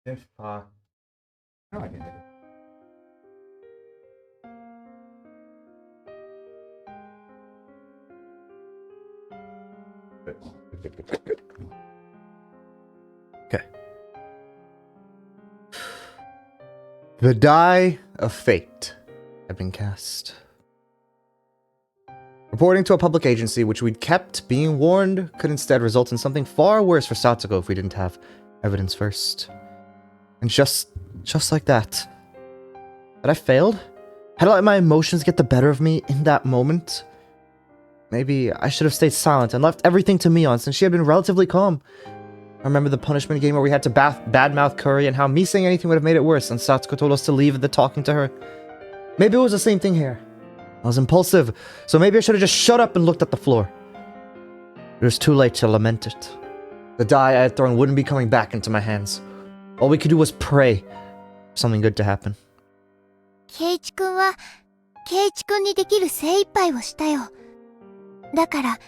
If, oh, I can hit it. Good. Okay. The Die of Fate had been cast. Reporting to a public agency, which we'd kept being warned, could instead result in something far worse for Satsuko if we didn't have evidence first. And just like that. Had I failed? Had I let my emotions get the better of me in that moment? Maybe I should have stayed silent and left everything to Mion since she had been relatively calm. I remember the punishment game where we had to badmouth Curry and how me saying anything would have made it worse, and Satsuko told us to leave the talking to her. Maybe it was the same thing here. I was impulsive, so maybe I should have just shut up and looked at the floor. It was too late to lament it. The die I had thrown wouldn't be coming back into my hands. All we could do was pray for something good to happen. Keiichi-kunはKeiichi-kunにできる精一杯をしたよ。だから、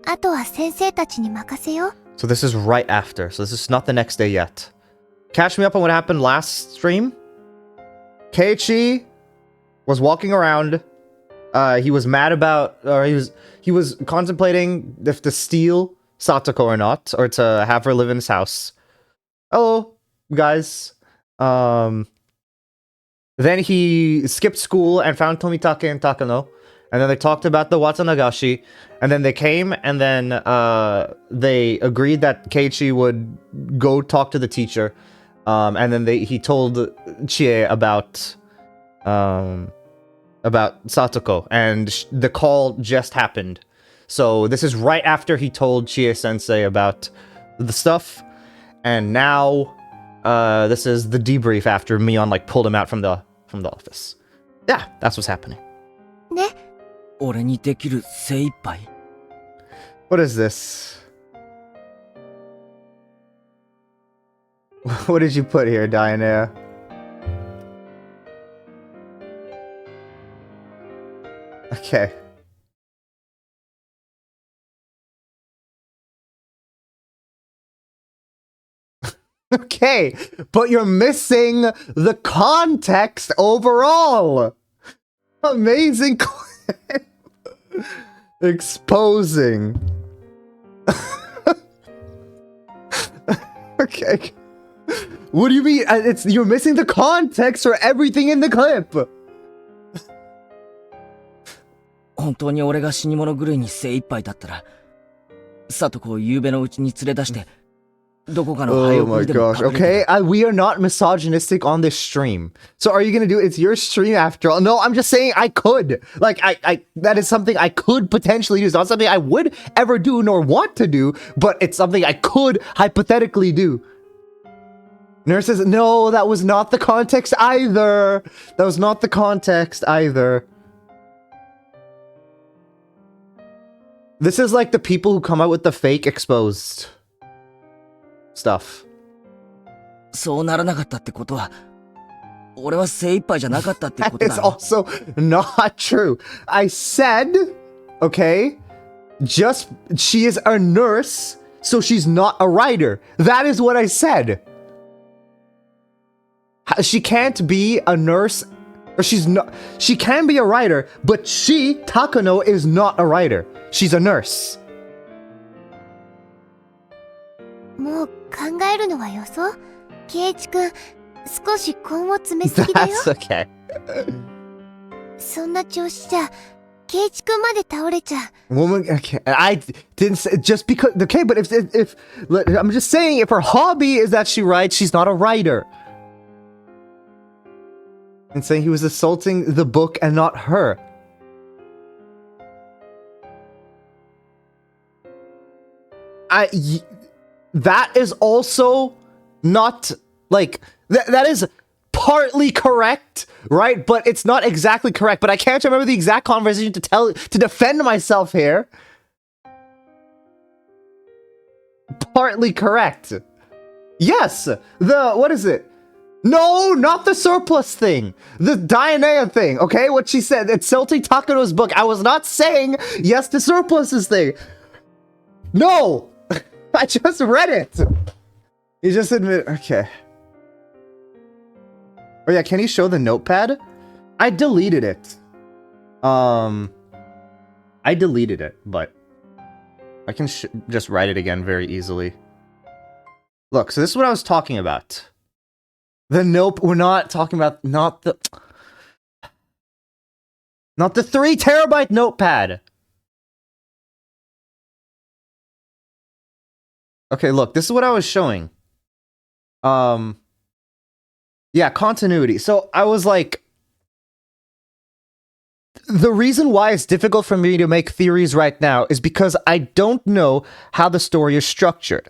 あとは先生たちに任せよう。 So this is right after, so this is not the next day yet. Catch me up on what happened last stream. Keiichi was walking around. He was mad about, or he was contemplating if to steal Satoko or not, or to have her live in his house. Hello, guys. Then he skipped school and found Tomitake and Takano. And then they talked about the Watanagashi. And then they came, and then they agreed that Keiichi would go talk to the teacher. And then he told Chie about Satoko. And the call just happened. So this is right after he told Chie-sensei about the stuff. And now this is the debrief after Mion pulled him out from the office. Yeah, that's what's happening. ね。 俺にできる精一杯 What is this? What did you put here, Diana? Okay. Okay, but you're missing the context overall. Amazing. Exposing. Okay. What do you mean? You're missing the context for everything in the clip. 本当に俺が死に物狂いに精一杯だったら里子を夕べのうちに連れ出してどこかの廃 Oh 屋 my にでも gosh. 隠れて Okay, we are not misogynistic on this stream. So are you gonna do it's your stream after all? No, I'm just saying I could. I that is something I could potentially do. It's not something I would ever do nor want to do, but it's something I could hypothetically do. Nurse says, no, that was not the context either. That was not the context either. This is like the people who come out with the fake exposed stuff. そうならなかったってことは俺は精一杯じゃなかったってこ That と is だろ also not true. I said, okay, just she is a nurse, so she's not a writer. That is what I said. She can't be a nurse, or she can be a writer, but Takano, is not a writer. She's a nurse. もう考えるのはよそ。Keiichi-kun、少し根を詰めすぎだよ。 That's okay. そんな調子じゃ、Keiichi-kunまで倒れちゃう。 Woman, okay, I didn't say just because. Okay, but if I'm just saying, if her hobby is that she writes, she's not a writer. And saying he was assaulting the book and not her. That is also not that is partly correct, right? But it's not exactly correct. But I can't remember the exact conversation to defend myself here. Partly correct. Yes, what is it? No, not the surplus thing. The Dianea thing, okay? What she said, it's Celtic Takano's book. I was not saying yes to surpluses thing. No! I just read it! You just admit, okay. Oh yeah, can you show the notepad? I deleted it. I deleted it, but I can just write it again very easily. Look, so this is what I was talking about. The nope, we're not talking about, not the 3 terabyte notepad. Okay, look, this is what I was showing. Yeah, continuity. So I was like, the reason why it's difficult for me to make theories right now is because I don't know how the story is structured,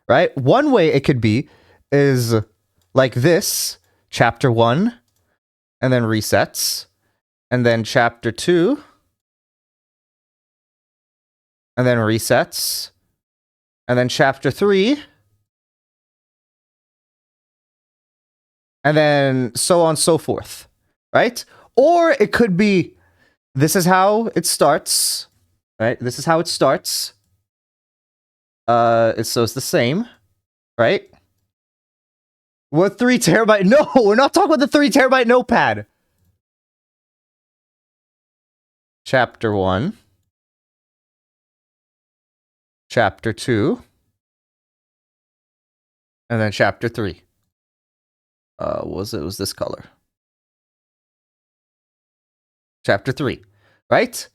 right? One way it could be is like this, chapter 1, and then resets, and then chapter 2, and then resets, and then chapter 3, and then so on and so forth, right? Or it could be, this is how it starts, right? This is how it starts. So it's the same, right? What 3 terabyte? No, we're not talking about the 3 terabyte notepad. Chapter 1. Chapter 2. And then chapter 3. Was this color? Chapter 3, right?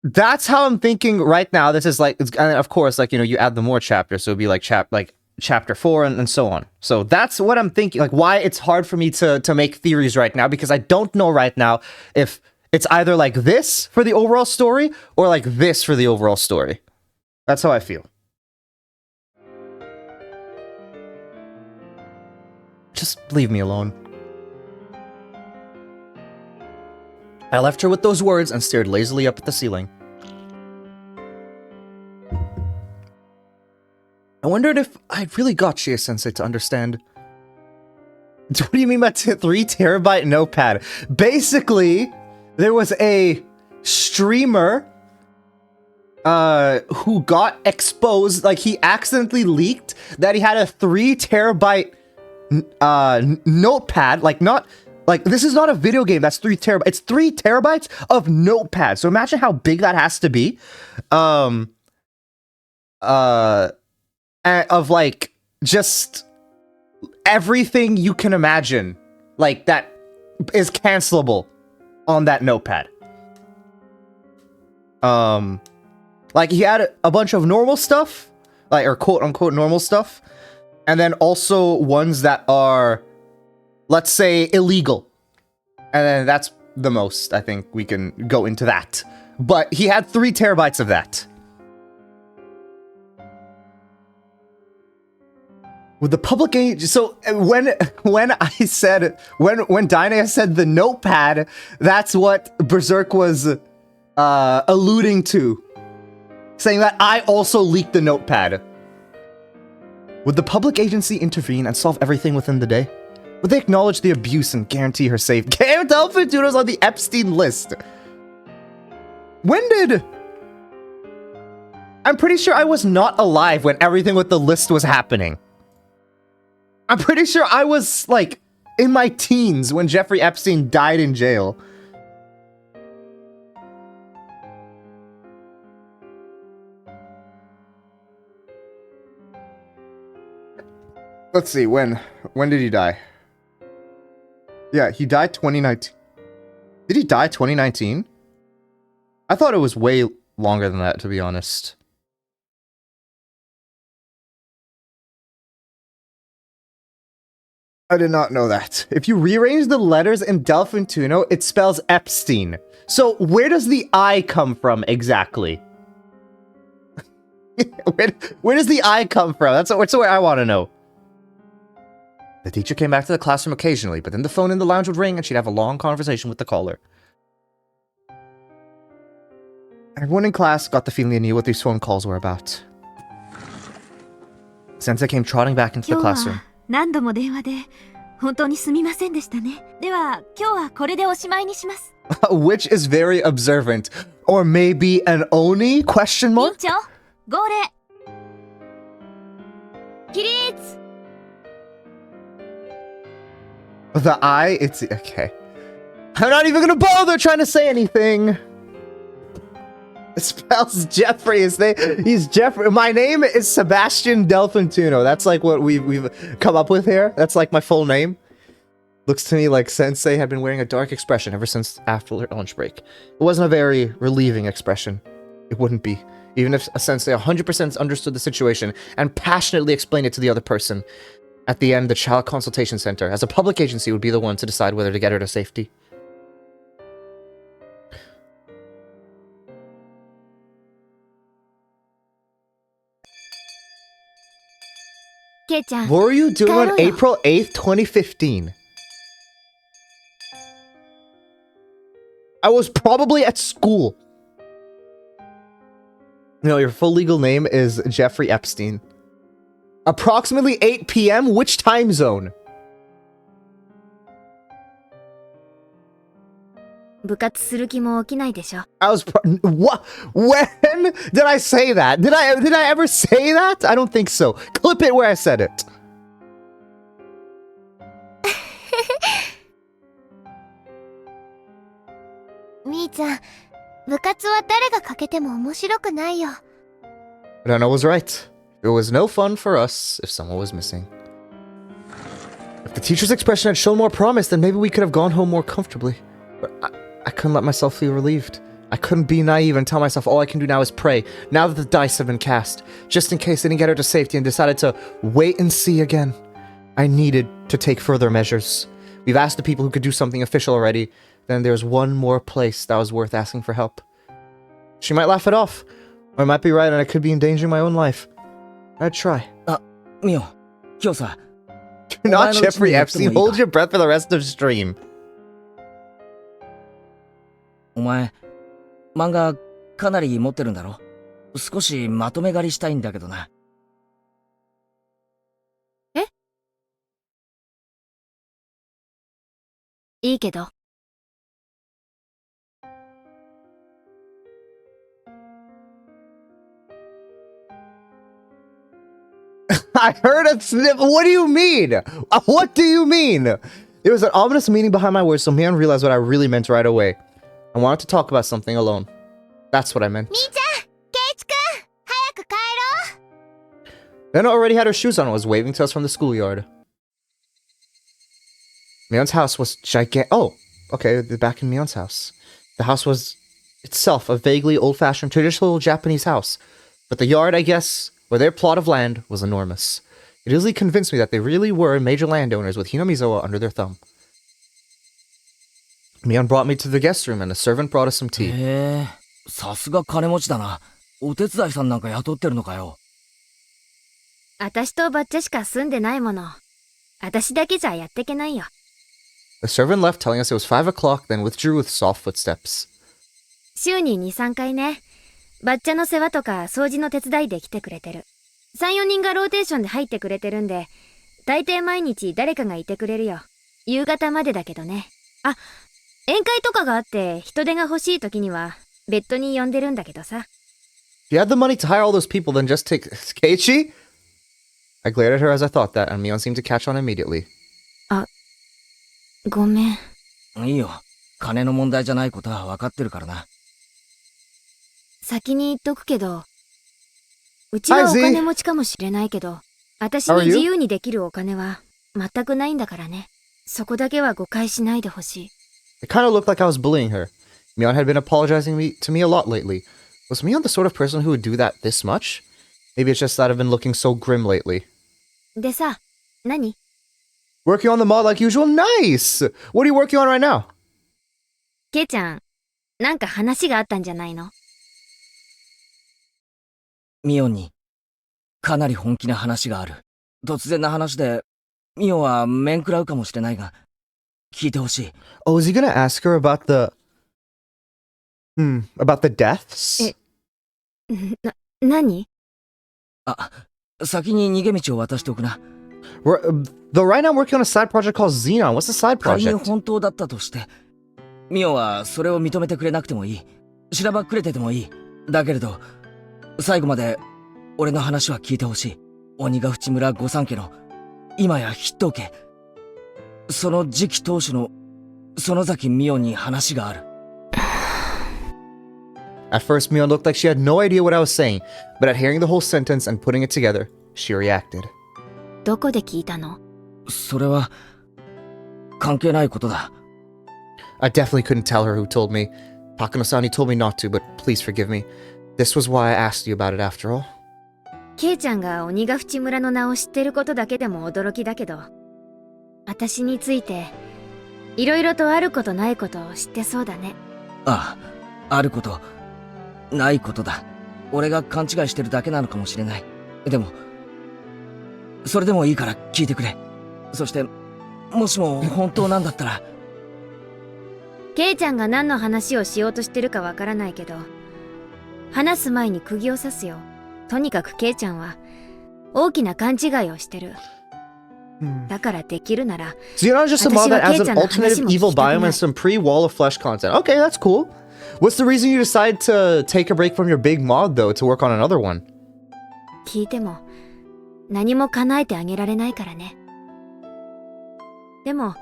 That's how I'm thinking right now. This is like, and of course, like, you know, you add the more chapters, so it'd be like chapter 4 and so on. So that's what I'm thinking, like why it's hard for me to make theories right now, because I don't know right now if it's either like this for the overall story or like this for the overall story. That's how I feel. Just leave me alone. I left her with those words and stared lazily up at the ceiling. I wondered if I really got Chie-sensei to understand. What do you mean by 3 terabyte notepad? Basically, there was a streamer who got exposed, like he accidentally leaked that he had a 3 terabyte notepad, like not like this is not a video game that's 3 terabytes. It's 3 terabytes of notepad. So imagine how big that has to be. Of like just everything you can imagine, like that is cancelable on that notepad. Like he had a bunch of normal stuff, like, or quote unquote normal stuff, and then also ones that are, let's say, illegal. And then that's the most I think we can go into that. But he had 3 terabytes of that. With the public age, so when I said, when Dynea said the notepad, that's what Berserk was alluding to. Saying that I also leaked the notepad. Would the public agency intervene and solve everything within the day? Would they acknowledge the abuse and guarantee her safe? Delphin Tuto's on the Epstein list. When did... I'm pretty sure I was not alive when everything with the list was happening. I'm pretty sure I was, like, in my teens when Jeffrey Epstein died in jail. Let's see, when did he die? Yeah, he died 2019. Did he die 2019? I thought it was way longer than that, to be honest. I did not know that. If you rearrange the letters in Delfintuno, it spells Epstein. So where does the I come from exactly? where does the I come from? That's what I want to know. The teacher came back to the classroom occasionally, but then the phone in the lounge would ring and she'd have a long conversation with the caller. Everyone in class got the feeling they knew what these phone calls were about. Sensei came trotting back into the classroom. 何度も電話で本当にすみませんでしたね。では今日はこれでおしまいにします。Which is very observant, or maybe an oni? Question 委員 mark? 長、号令。起立。The I, it's okay. I'm not even gonna bother trying to say anything. It spells Jeffrey. He's Jeffrey. My name is Sebastian Delfintuno. That's like what we've come up with here. That's like my full name. Looks to me like Sensei had been wearing a dark expression ever since after lunch break. It wasn't a very relieving expression. It wouldn't be. Even if a Sensei 100% understood the situation and passionately explained it to the other person. At the end, the Child Consultation Center, as a public agency, would be the one to decide whether to get her to safety. Kei-chan, What were you doing on 帰ろうよ。 April 8th, 2015? I was probably at school. No, your full legal name is Jeffrey Epstein. Approximately 8 p.m. Which time zone? 部活する気も起きないでしょ。 I was what? When did I say that? Did I ever say that? I don't think so. Clip it where I said it. みーちゃん、部活は誰が欠けても面白くないよ。 Rena was right. It was no fun for us if someone was missing. If the teacher's expression had shown more promise, then maybe we could have gone home more comfortably. But I couldn't let myself feel relieved. I couldn't be naive and tell myself all I can do now is pray, now that the dice have been cast, just in case they didn't get her to safety and decided to wait and see again. I needed to take further measures. We've asked the people who could do something official already. Then there's one more place that was worth asking for help. She might laugh it off, or I might be right and I could be endangering my own life. I'd try. ミオ、今日さ、 Do not お前のうちに Jeffrey やってもいい Epstein. か？ Hold your breath for the rest of stream. お前、漫画かなり持ってるんだろ？少しまとめ狩りしたいんだけどな。え？いいけど。 I heard a snip. What do you mean? What do you mean? There was an ominous meaning behind my words, so Mian realized what I really meant right away. I wanted to talk about something alone. That's what I meant. みーちゃん、ケイチくん、早く帰ろう。 Nana already had her shoes on and was waving to us from the schoolyard. Mion's house was gigantic. Oh, okay, they're back in Mion's house. The house was itself a vaguely old-fashioned traditional Japanese house, but the yard, I guess, or their plot of land, was enormous. It easily convinced me that they really were major landowners with Hinamizawa under their thumb. Mion brought me to the guest room and a servant brought us some tea. へえ、さすが金持ちだな。お手伝いさんなんか雇ってるのかよ。私とバッチャしか住んでないもの。私だけじゃやってけないよ。 The servant left telling us it was 5 o'clock, then withdrew with soft footsteps. 週に2、3回ね。バッチャの世話とか掃除の手伝いで来てくれてる。3、4人がローテーションで入ってくれてるんで、大抵毎日誰かがいてくれるよ。夕方までだけどね。あ、宴会とかがあって人手が欲しい時には別途に呼んでるんだけどさ。If you had the money to hire all those people, then just take... Keiichi? I glared at her as I thought that, and Mion seemed to catch on immediately. ごめん。いいよ。金の問題じゃないことは分かってるからな。先に言っとくけど、うちはお金持ちかもしれないけど、私に自由にできるお金は全くないんだからね。そこだけは誤解しないでほしい。 It kind of looked like I was bullying her. Mion had been apologizing to me a lot lately. Was Mion the sort of person who would do that this much? Maybe it's just that I've been looking so grim lately. でさ、何？ Working on the mod like usual? Nice! What are you working on right now? ケイちゃん、なんか話があったんじゃないの？ミオンに、かなり本気な話がある。突然な話で、ミオンは面食らうかもしれないが、聞いてほしい。Oh, is he gonna ask her about the... about the deaths? 何？あ、先に逃げ道を渡しておくな。Though right now I'm working on a side project called Xenon. What's the side 仮に project? 本当だったとして、ミオンはそれを認めてくれなくてもいい。しらばっくれててもいい。だけれど、最後まで俺の話は聞いてほしい。鬼ヶ淵村御三家の今や筆頭家。その次期当主の園崎美音に話がある。At first, Mion looked like she had no idea what I was saying, but at hearing the whole sentence and putting it together, she reacted. どこで聞いたの？それは関係ないことだ。I definitely couldn't tell her who told me. Takano-san, he told me not to, but please forgive me. This was why I asked you about it after all. ケイちゃんが鬼ヶ淵村の名を知ってることだけでも驚きだけど、私についていろいろとあることないことを知ってそうだね。ああ、あること、ないことだ。俺が勘違いしてるだけなのかもしれない。でも、それでもいいから聞いてくれ。そして、もしも本当なんだったら。ケイちゃんが何の話をしようとしてるかわからないけど、話す前に釘を刺すよ。とにかくケイちゃんは大きな勘違いをしてる。だからできるなら、 So you're not just a mod that adds an alternative evil biome and some pre-wall of flesh content. Okay, that's cool. What's the reason you decide to take a break from your big mod, though, to work on another one? 聞いても何も叶えてあげられないからね。でも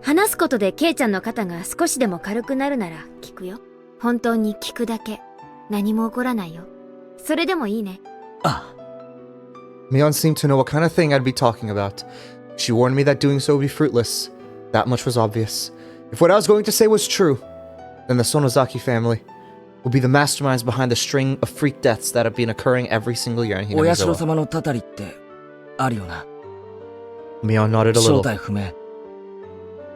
話すことでケイちゃんの肩が少しでも軽くなるなら聞くよ。本当に聞くだけ。何も起こらないよ。それでもいいね。ああ。Mion seemed to know what kind of thing I'd be talking about. She warned me that doing so would be fruitless. That much was obvious. If what I was going to say was true, then the Sonozaki family will be the masterminds behind the string of freak deaths that have been occurring every single year in お社 Hinamizawa. 様のたたりってあるよな。 Mion nodded a 正 little. 体不明。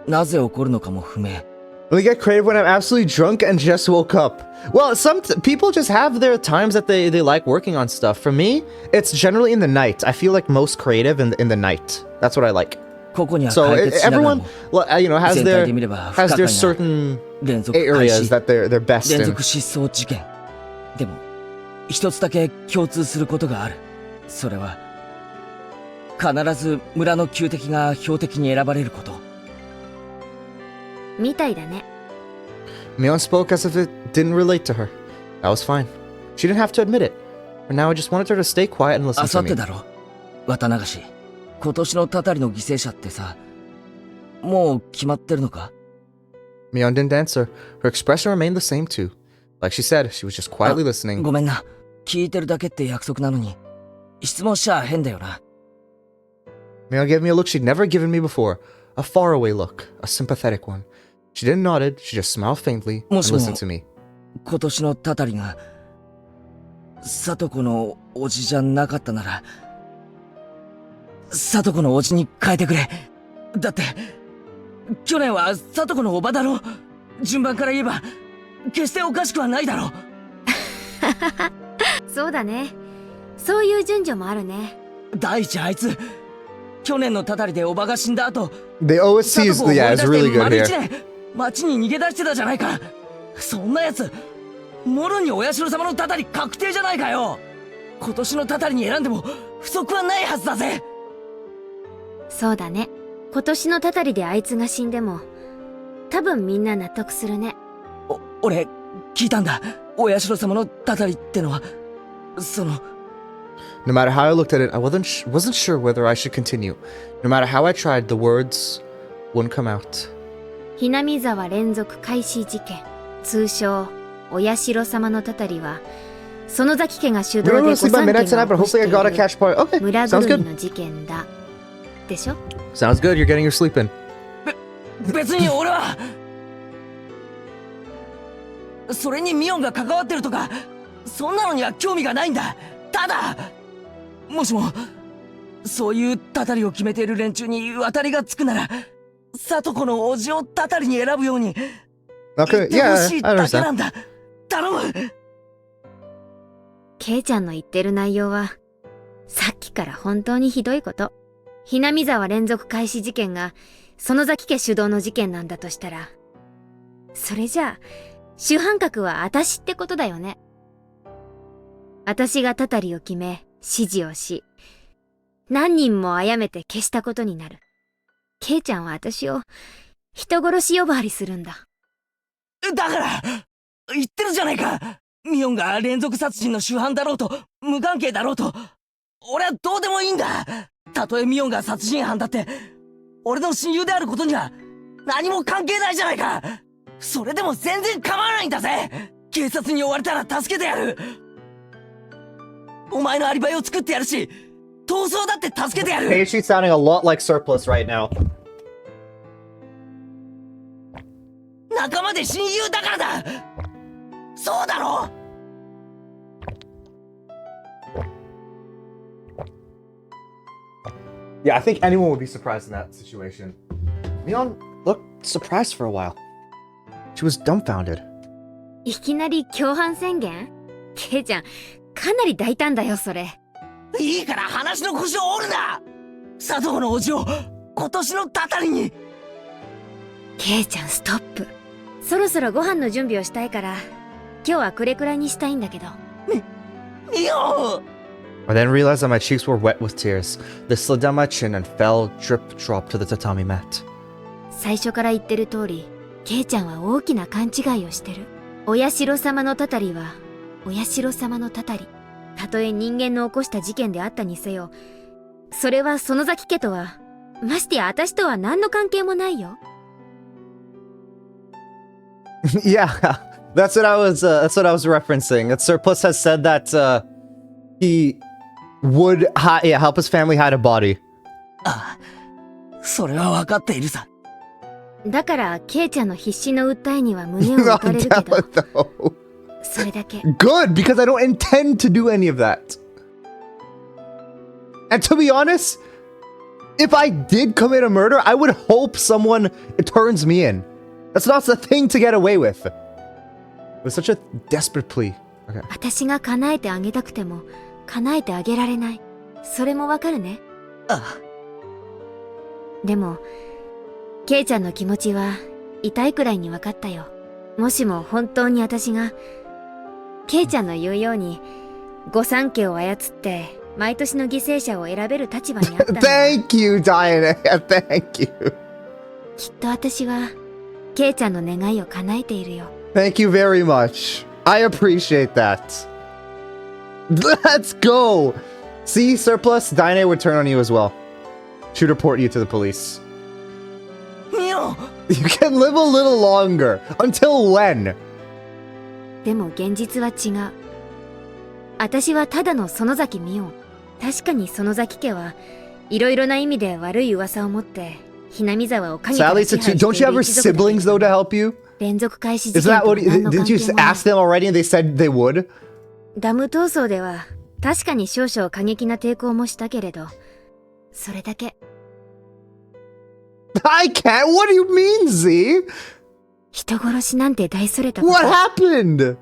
なぜ起こるのかも不明。We get creative when I'm absolutely drunk and just woke up. Well, some people just have their times that they like working on stuff. For me, it's generally in the night. I feel like most creative in the night. That's what I like. ここには So 解決しながら everyone, も has 全 their 体で見れば不可 has 解 their な certain 連続開 areas 始 that they're best 連 in. 続失踪事件。でも一つだけ共通することがある。それは必ず村の旧敵が標的に選ばれること。みたいだね。Mion spoke as if it didn't relate to her. That was fine. She didn't have to admit it. For now, I just wanted her to stay quiet and あ listen さ to って me. だろ、綿流し。今年のたたりの犠牲者ってさ、もう決まってるのか？ Mion didn't answer. Her expression remained the same too. Like she said, she was just quietly listening. ごめんな。聞いてるだけって約束なのに、質問しちゃ変だよな。Mion gave me a look she'd never given me before. A faraway look. A sympathetic one. She didn't nod it, she just smiled faintly and もしも listened to me. 今年のたたりが、里子のおじじゃなかったなら、里子のおじに変えてくれ。だって、去年は里子のおばだろ。順番から言えば、決しておかしくはないだろ。そうだね。そういう順序もあるね。第一あいつ、去年のたたりでおばが死んだ後、 The OST is, yeah, it's really good 丸 here. 一年、町に逃げ出してたじゃないか。そんなやつ、もろにお社様のたたり確定じゃないかよ。今年のたたりに選んでも不足はないはずだぜ。そうだね。今年のたたりであいつが死んでも多分みんな納得するね。俺聞いたんだ。お社様のたたりってのはその No matter how I looked at it, I wasn't sure whether I should continue. No matter how I tried, the words wouldn't come out. ひなみ沢連続開始事件、通称お社様のたたりは園崎家が主導 We're で gonna 御 sleep 三 by 家 midnight tonight, が but 起こし hopefully て I い got a る catch party. Okay, 村 sounds ぐるみ good. の事件だ。でしょ？ Sounds good, you're getting your sleep in. 別に俺はそれにミオンが関わってるとかそんなのには興味がないんだ。ただもしもそういうたたりを決めている連中に渡りがつくなら里子のおじをたたりに選ぶように言 Okay, ってほ yeah, しい I だけな understand. んだ。頼む。ケイちゃんの言ってる内容はさっきから本当にひどいこと。ひなみ沢連続開始事件が園崎家主導の事件なんだとしたら、それじゃあ主犯格は私ってことだよね。私がたたりを決め指示をし、何人も殺めて消したことになる。ケイちゃんは私を人殺し呼ばわりするんだ。だから言ってるじゃないか。ミオンが連続殺人の主犯だろうと無関係だろうと俺はどうでもいいんだ。たとえミオンが殺人犯だって俺の親友であることには何も関係ないじゃないか。それでも全然構わないんだぜ。警察に追われたら助けてやる。お前のアリバイを作ってやるし、逃走だって助けてやる。 She's sounding a lot like Surplus right now. 仲間で親友だからだ。そうだろ。 Yeah, I think anyone would be surprised in that situation. Mion looked surprised for a while. She was dumbfounded. いきなり共犯宣言？ケイちゃん、かなり大胆だよ、それ。いいから話の腰を折るな。佐藤のおじを今年のたたりに。ケイちゃん、ストップ。そろそろご飯の準備をしたいから、今日はこれくらいにしたいんだけど。ミオ。 I then realized that my cheeks were wet with tears. They slid down my chin and fell drip drop to the tatami mat. 最初から言ってる通り、ケイちゃんは大きな勘違いをしてる。お社様のたたりは、お社様のたたり。たとえ人間の起こした事件であったにせよ、それは園崎家とは、ましてや私とは何の関係もないよ。Yeah, that's what I was referencing. That Surplus has said that he would help his family hide a body. ああ、それは分かっているさ。だから、ケイちゃんの必死の訴えには胸を打たれるけど、though. それだけ。Good, because I don't intend to do any of that. And to be honest, if I did commit a murder, I would hope someone turns me in. That's not the thing to get away with. It was such a desperate plea. Okay. 私が叶えてあげたくても、叶えてあげられない。それもわかるね。ああ。でも、ケイちゃんの気持ちは痛いくらいにわかったよ。もしも本当に私が、ケイちゃんの言うように、御三家を操って、毎年の犠牲者を選べる立場にあったら、Thank you, Diana. Thank you. きっと私は、ケイちゃんの願いを叶えているよ。Thank you very much. I appreciate that. Let's go. See, Surplus, Diana would turn on you as well. She'd report you to the police. ミオ。 You can live a little longer. Until when? でも現実は違う。私はただの園崎美音。確かに園崎家はいろいろな意味で悪い噂を持って、ひなみ沢を影から Sadly, 支配している don't you have her 一族だけど siblings though to help you? 連続開始事 Is 件 that とは what? 何の Didn't 関 you 係もない。 ask them already and they said they would? ダム闘争では確かに少々過激な抵抗もしたけれど、それだけ。I can't. What do you mean, Z? 人殺しなんて大それたこと What happened?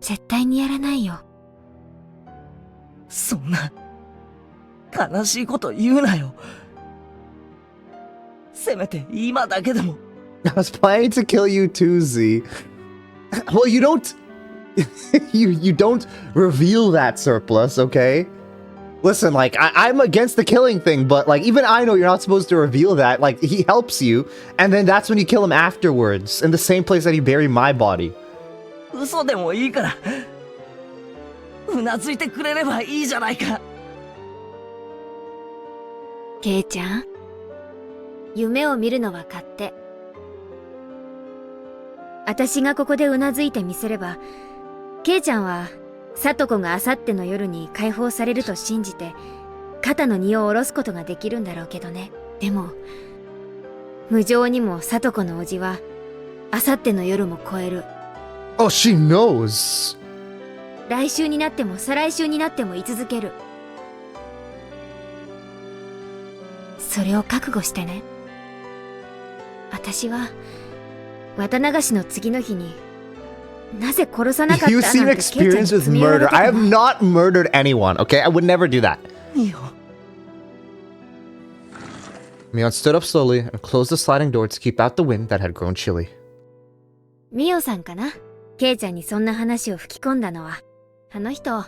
絶対にやらないよ。そんな悲しいこと言うなよ。せめて今だけでも。 I was planning to kill you too, Z. Well, you don't. you don't reveal that, Surplus, okay? Listen, like, I'm against the killing thing, but, like, even I know you're not supposed to reveal that. Like, he helps you, and then that's when you kill him afterwards, in the same place that you bury my body. 嘘でもいいから、うなずいてくれればいいじゃないか。ケイちゃん、夢を見るのは勝手。私がここでうなずいてみせれば、ケイちゃんは里子があさっての夜に解放されると信じて肩の荷を下ろすことができるんだろうけどね。でも無情にも里子の叔父はあさっての夜も超える。 Oh, she knows. 来週になっても再来週になっても居続ける。それを覚悟してね。私は綿流しの次の日になぜ殺さなかった You なん seem てケイちゃんに experienced with 詰め寄られ murder. た I く have ない。 not murdered anyone, okay? I would never do that. ミオ。 Mion stood up slowly and closed the sliding door to keep out the wind that had grown chilly. ミオさんかな、ケイちゃんにそんな話を吹き込んだのは。あの人、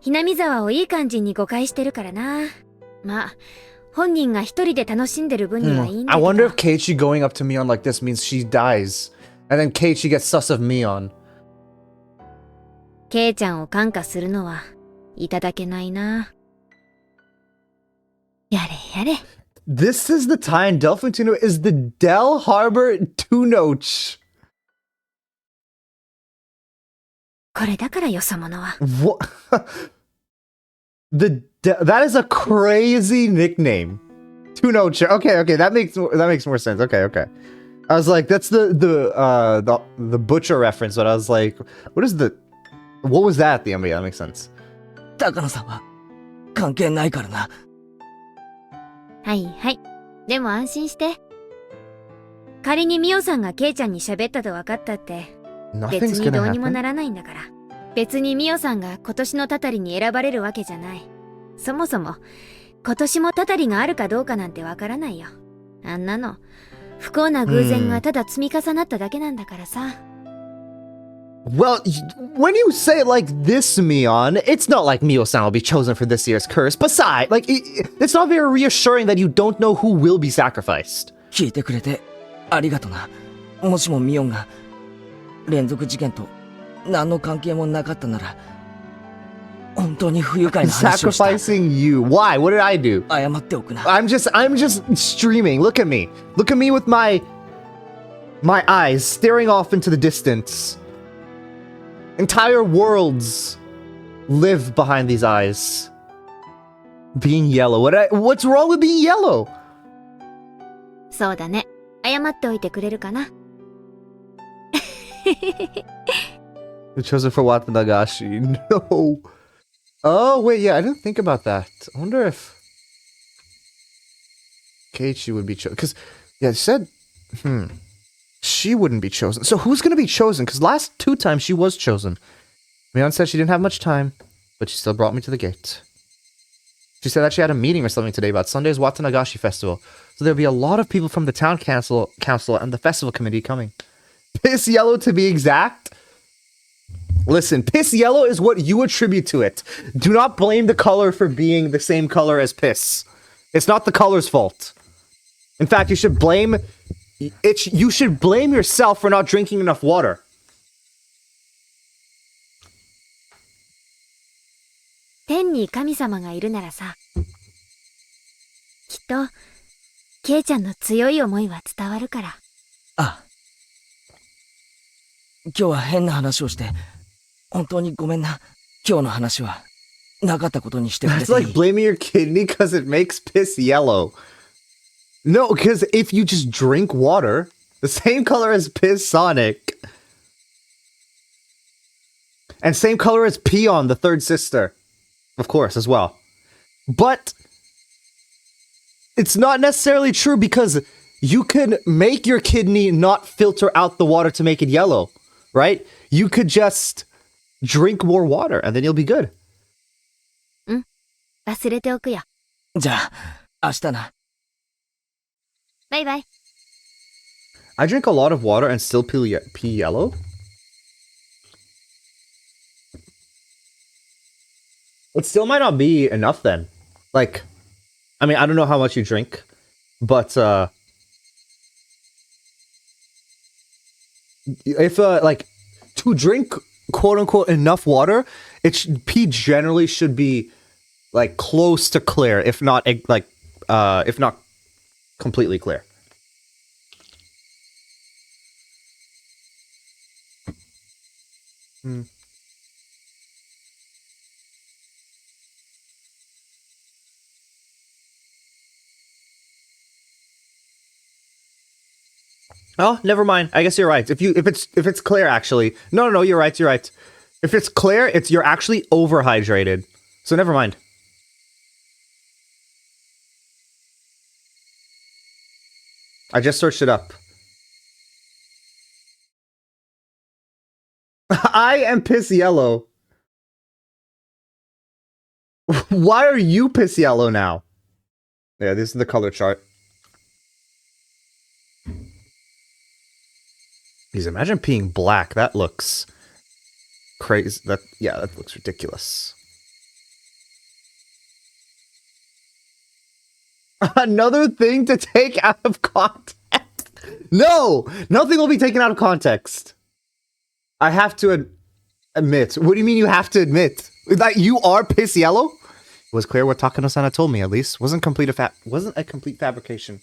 ひなみ沢をいい感じに誤解してるからな。まあ、本人が一人で楽しんでる分にはいいんだ I けど。 wonder if Keiichi going up to Mion like this means she dies. And then Keiichi gets sus of Mion. ケイちゃんを感化するのはいただけないな。やれやれ。This is the time Delphin Tuno is the Del Harbor Tunoch. これだからよそ者は。 What? That is a crazy nickname. Tunoch. Okay, that makes more sense. Okay. I was like, that's the butcher reference, but I was like, what was that at the end? Yeah, that makes sense. 高野さんは関係ないからな。はいはい。でも安心して。仮にミオさんがケイちゃんに喋ったと分かったって、別 Nothing's に gonna どうにも happen. ならないんだから。別にミオさんが今年のタタリに選ばれるわけじゃない。そもそも、今年もタタリがあるかどうかなんてわからないよ。あんなの、不幸な偶然がただ積み重なっただけなんだからさ。Well, when you say it like this, Mion, it's not like Mio-san will be chosen for this year's curse. Besides, like, it's not very reassuring that you don't know who will be sacrificed. 聞いてくれてありがとな。もしもミオンが連続事件と何の関係もなかったなら、本当に不愉快な話をした。 Sacrificing you. Why? What did I do? 謝っておくな。 I'm just streaming. Look at me. Look at me with my eyes staring off into the distance. Entire worlds live behind these eyes. Being yellow. What's wrong with being yellow? そうだね。謝っておいてくれるかな。You're chosen for Watanagashi. No. Oh, wait, yeah, I didn't think about that. I wonder if Keiichi would be chosen. Because, yeah, it said, she wouldn't be chosen. So who's going to be chosen? Because last 2 times she was chosen. Mion said she didn't have much time, but she still brought me to the gate. She said that she had a meeting or something today about Sunday's Watanagashi festival. So there'll be a lot of people from the town council and the festival committee coming. Piss yellow to be exact. Listen, piss yellow is what you attribute to it. Do not blame the color for being the same color as piss. It's not the color's fault. In fact, you should blame yourself for not drinking enough water. 天に神様がいるならさ、きっとケイちゃんの強い思いは伝わるから。ああ。今日は変な話をして、本当にごめんな。今日の話はなかったことにしてくれ It's てい like い。 blaming your kidney because it makes piss yellow. No, because if you just drink water, the same color as piss Sonic. And same color as Peon, the third sister. Of course, as well. But it's not necessarily true because you can make your kidney not filter out the water to make it yellow, right? You could just drink more water and then you'll be good. 忘れておくよ。じゃあ、明日な。バイバイ。 I drink a lot of water and still pee yellow. It still might not be enough then. Like, I mean, I don't know how much you drink, but if like to drink quote unquote enough water, pee generally should be like close to clear, if not completely clear. Oh, never mind. I guess you're right. If it's clear, actually, no, you're right. If it's clear, you're actually overhydrated. So never mind. I just searched it up. I am piss yellow. Why are you piss yellow now? Yeah, this is the color chart. Please imagine peeing black. That looks crazy. That looks ridiculous. Another thing to take out of context. No, nothing will be taken out of context. I have to admit. What do you mean you have to admit? That you are piss yellow? It was clear what Takano-san had told me, at least. Wasn't a complete fabrication.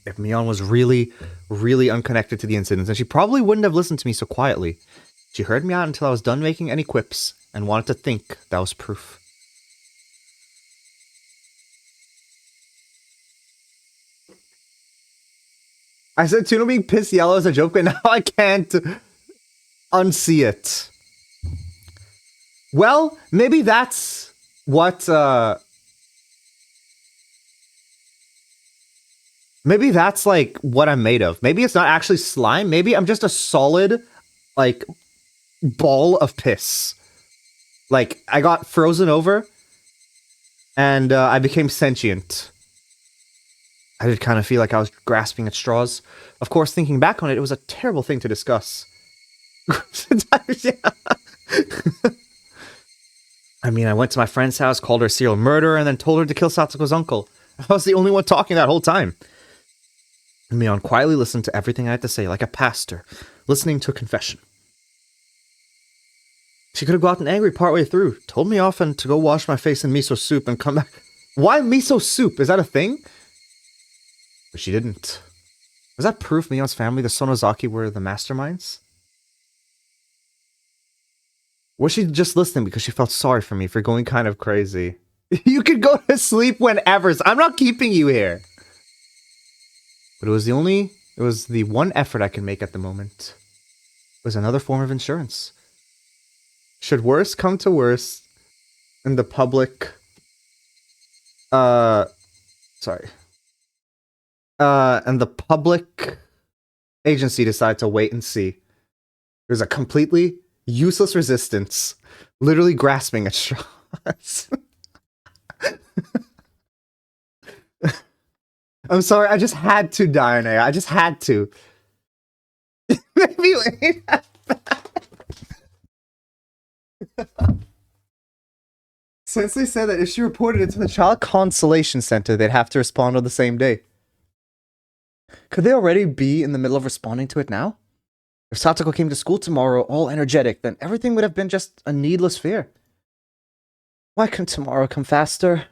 If Mion was really, really unconnected to the incident, then she probably wouldn't have listened to me so quietly. She heard me out until I was done making any quips, and wanted to think that was proof. I said Tuna being pissed yellow as a joke, but now I can't unsee it. Well, maybe that's what, maybe that's, like, what I'm made of. Maybe it's not actually slime. Maybe I'm just a solid, like, ball of piss. Like, I got frozen over, and I became sentient. I did kind of feel like I was grasping at straws. Of course, thinking back on it, it was a terrible thing to discuss. I mean, I went to my friend's house, called her a serial murderer, and then told her to kill Satsuko's uncle. I was the only one talking that whole time. And Mion quietly listened to everything I had to say, like a pastor, listening to a confession. She could have gotten angry partway through, told me off and to go wash my face in miso soup and come back. Why miso soup? Is that a thing? But she didn't. Was that proof Mion's family, the Sonozaki, were the masterminds? Was she just listening because she felt sorry for me for going kind of crazy? You could go to sleep whenever. I'm not keeping you here. But it was the one effort I can make at the moment. It was another form of insurance. Should worse come to worse, and the public, and the public agency decide to wait and see. There's a completely useless resistance, literally grasping at straws. I'm sorry, I just had to, Diane. I just had to. Maybe wait. Since they said that if she reported it to the Child Consolation Center, they'd have to respond on the same day. Could they already be in the middle of responding to it now? If Satsuko came to school tomorrow all energetic, then everything would have been just a needless fear. Why couldn't tomorrow come faster?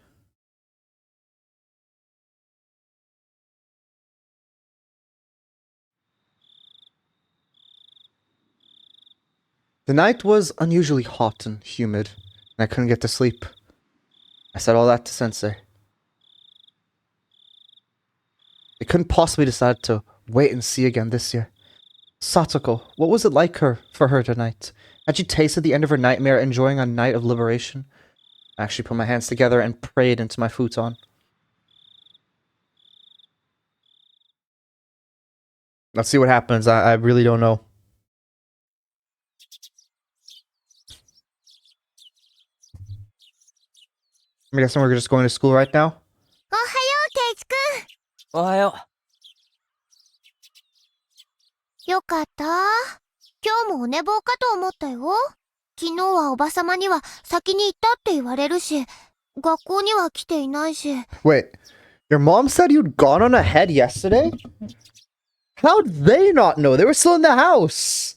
The night was unusually hot and humid, and I couldn't get to sleep. I said all that to Sensei. They couldn't possibly decide to wait and see again this year. Satsuko, what was it like for her tonight? Had she tasted the end of her nightmare, enjoying a night of liberation? I actually put my hands together and prayed into my futon. Let's see what happens. I really don't know. I'm guessing we're just going to school right now? おはよう、ケイチくん。おはよよかった。今日もお寝坊かと思ったよ。昨日はおばさまには先に行ったって言われるし、学校には来ていないし。Wait, your mom said you'd gone on ahead yesterday? How'd they not know? They were still in the house.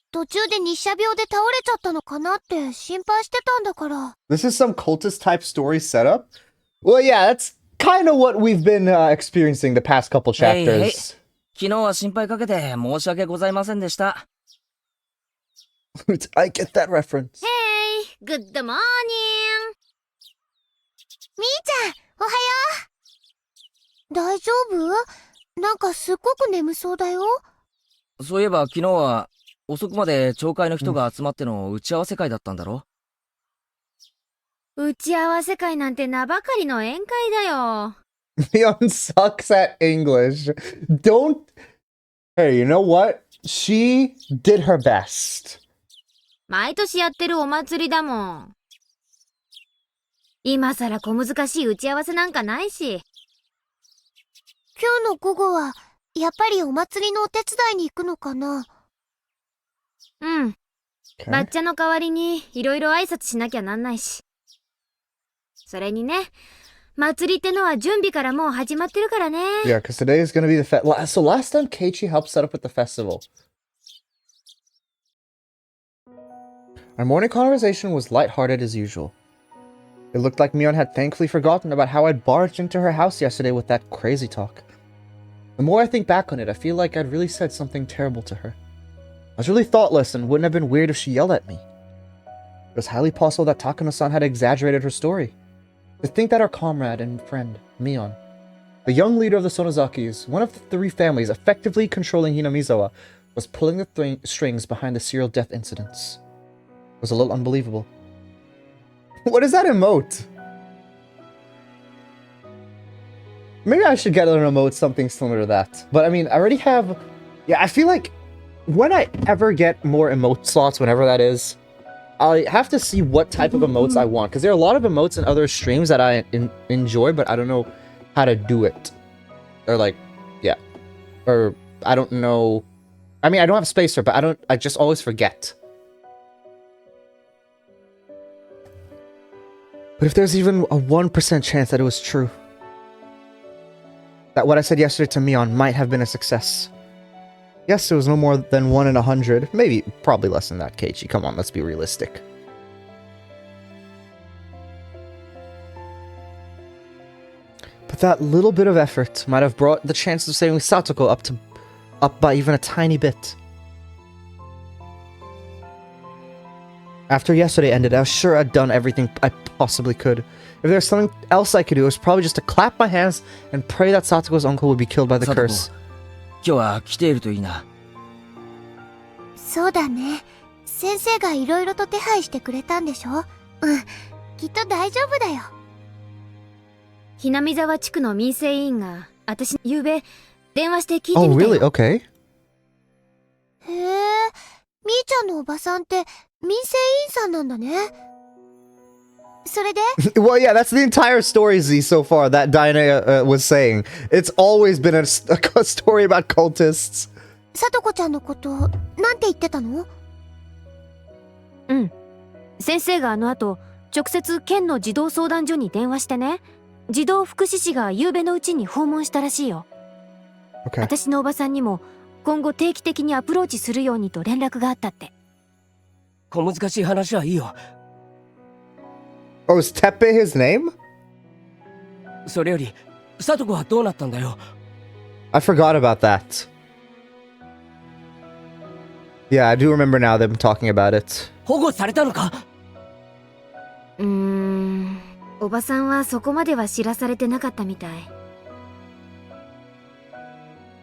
途中で日射病で倒れちゃったのかなって心配してたんだから。This is some cultist type story setup? Well, yeah, that's kind of what we've been experiencing the past couple chapters. 昨日は心配かけて申し訳ございませんでした。I get that reference. Hey, good morning. みーちゃん、おはよう。大丈夫？なんかすっごく眠そうだよ。そういえば昨日は遅くまで町会の人が集まっての打ち合わせ会だったんだろ？打ち合わせ会なんて名ばかりの宴会だよ。Leon sucks at English. Don't... Hey, you know what? She did her best. 毎年やってるお祭りだもん。今さら小難しい打ち合わせなんかないし。今日の午後はやっぱりお祭りのお手伝いに行くのかな？うん。Okay. バッチャの代わりにいろいろ挨拶しなきゃなんないし。それにね、祭りってのは準備からもう始まってるからね。Yeah, because today is going to be the So last time Keiichi helped set up with the festival. Our morning conversation was lighthearted as usual. It looked like Mion had thankfully forgotten about how I'd barged into her house yesterday with that crazy talk. The more I think back on it, I feel like I'd really said something terrible to her. I was really thoughtless and wouldn't have been weird if she yelled at me. It was highly possible that Takano-san had exaggerated her story. To think that our comrade and friend, Mion, the young leader of the Sonozakis, one of the 3 families effectively controlling Hinamizawa, was pulling the strings behind the serial death incidents. It was a little unbelievable. What is that emote? Maybe I should get an emote something similar to that. But I mean, I already have... Yeah, I feel like when I ever get more emote slots, whenever that is, I have to see what type of emotes I want. Because there are a lot of emotes in other streams that I enjoy, but I don't know how to do it. Or like, yeah. Or I don't know... I mean, I don't have space for it, but I just always forget. But if there's even a 1% chance that it was true, that what I said yesterday to Mion might have been a success. Yes, it was no more than 1 in 100. Maybe, probably less than that, Keiichi. Come on, let's be realistic. But that little bit of effort might have brought the chances of saving Satoko up by even a tiny bit. After yesterday ended, I was sure I'd done everything I possibly could. If there was something else I could do, it was probably just to clap my hands and pray that Satoko's uncle would be killed by the curse. 今日は来ているといいな。そうだね。先生がいろいろと手配してくれたんでしょ？うん、きっと大丈夫だよ。ひなみざわ地区の民生委員が私にゆうべ電話して聞いてみた Oh, よ。 really? Okay. へえ、みーちゃんのおばさんって民生委員さんなんだね。それで Well, yeah, that's the entire story, Z, so far, that Diana was saying. It's always been a story about cultists. さとこちゃんのことなんて言ってたの？うん。先生があの後、直接県の児童相談所に電話してね、児童福祉士が夕べのうちに訪問したらしいよ。Okay. 私のおばさんにも今後定期的にアプローチするようにと連絡があったって。小難しい話はいいよ。Oh, is Teppe his name? それより、さとこはどうなったんだよ。I forgot about that. Yeah, I do remember now them talking about it. 保護されたのか？おばさんはそこまでは知らされてなかったみたい。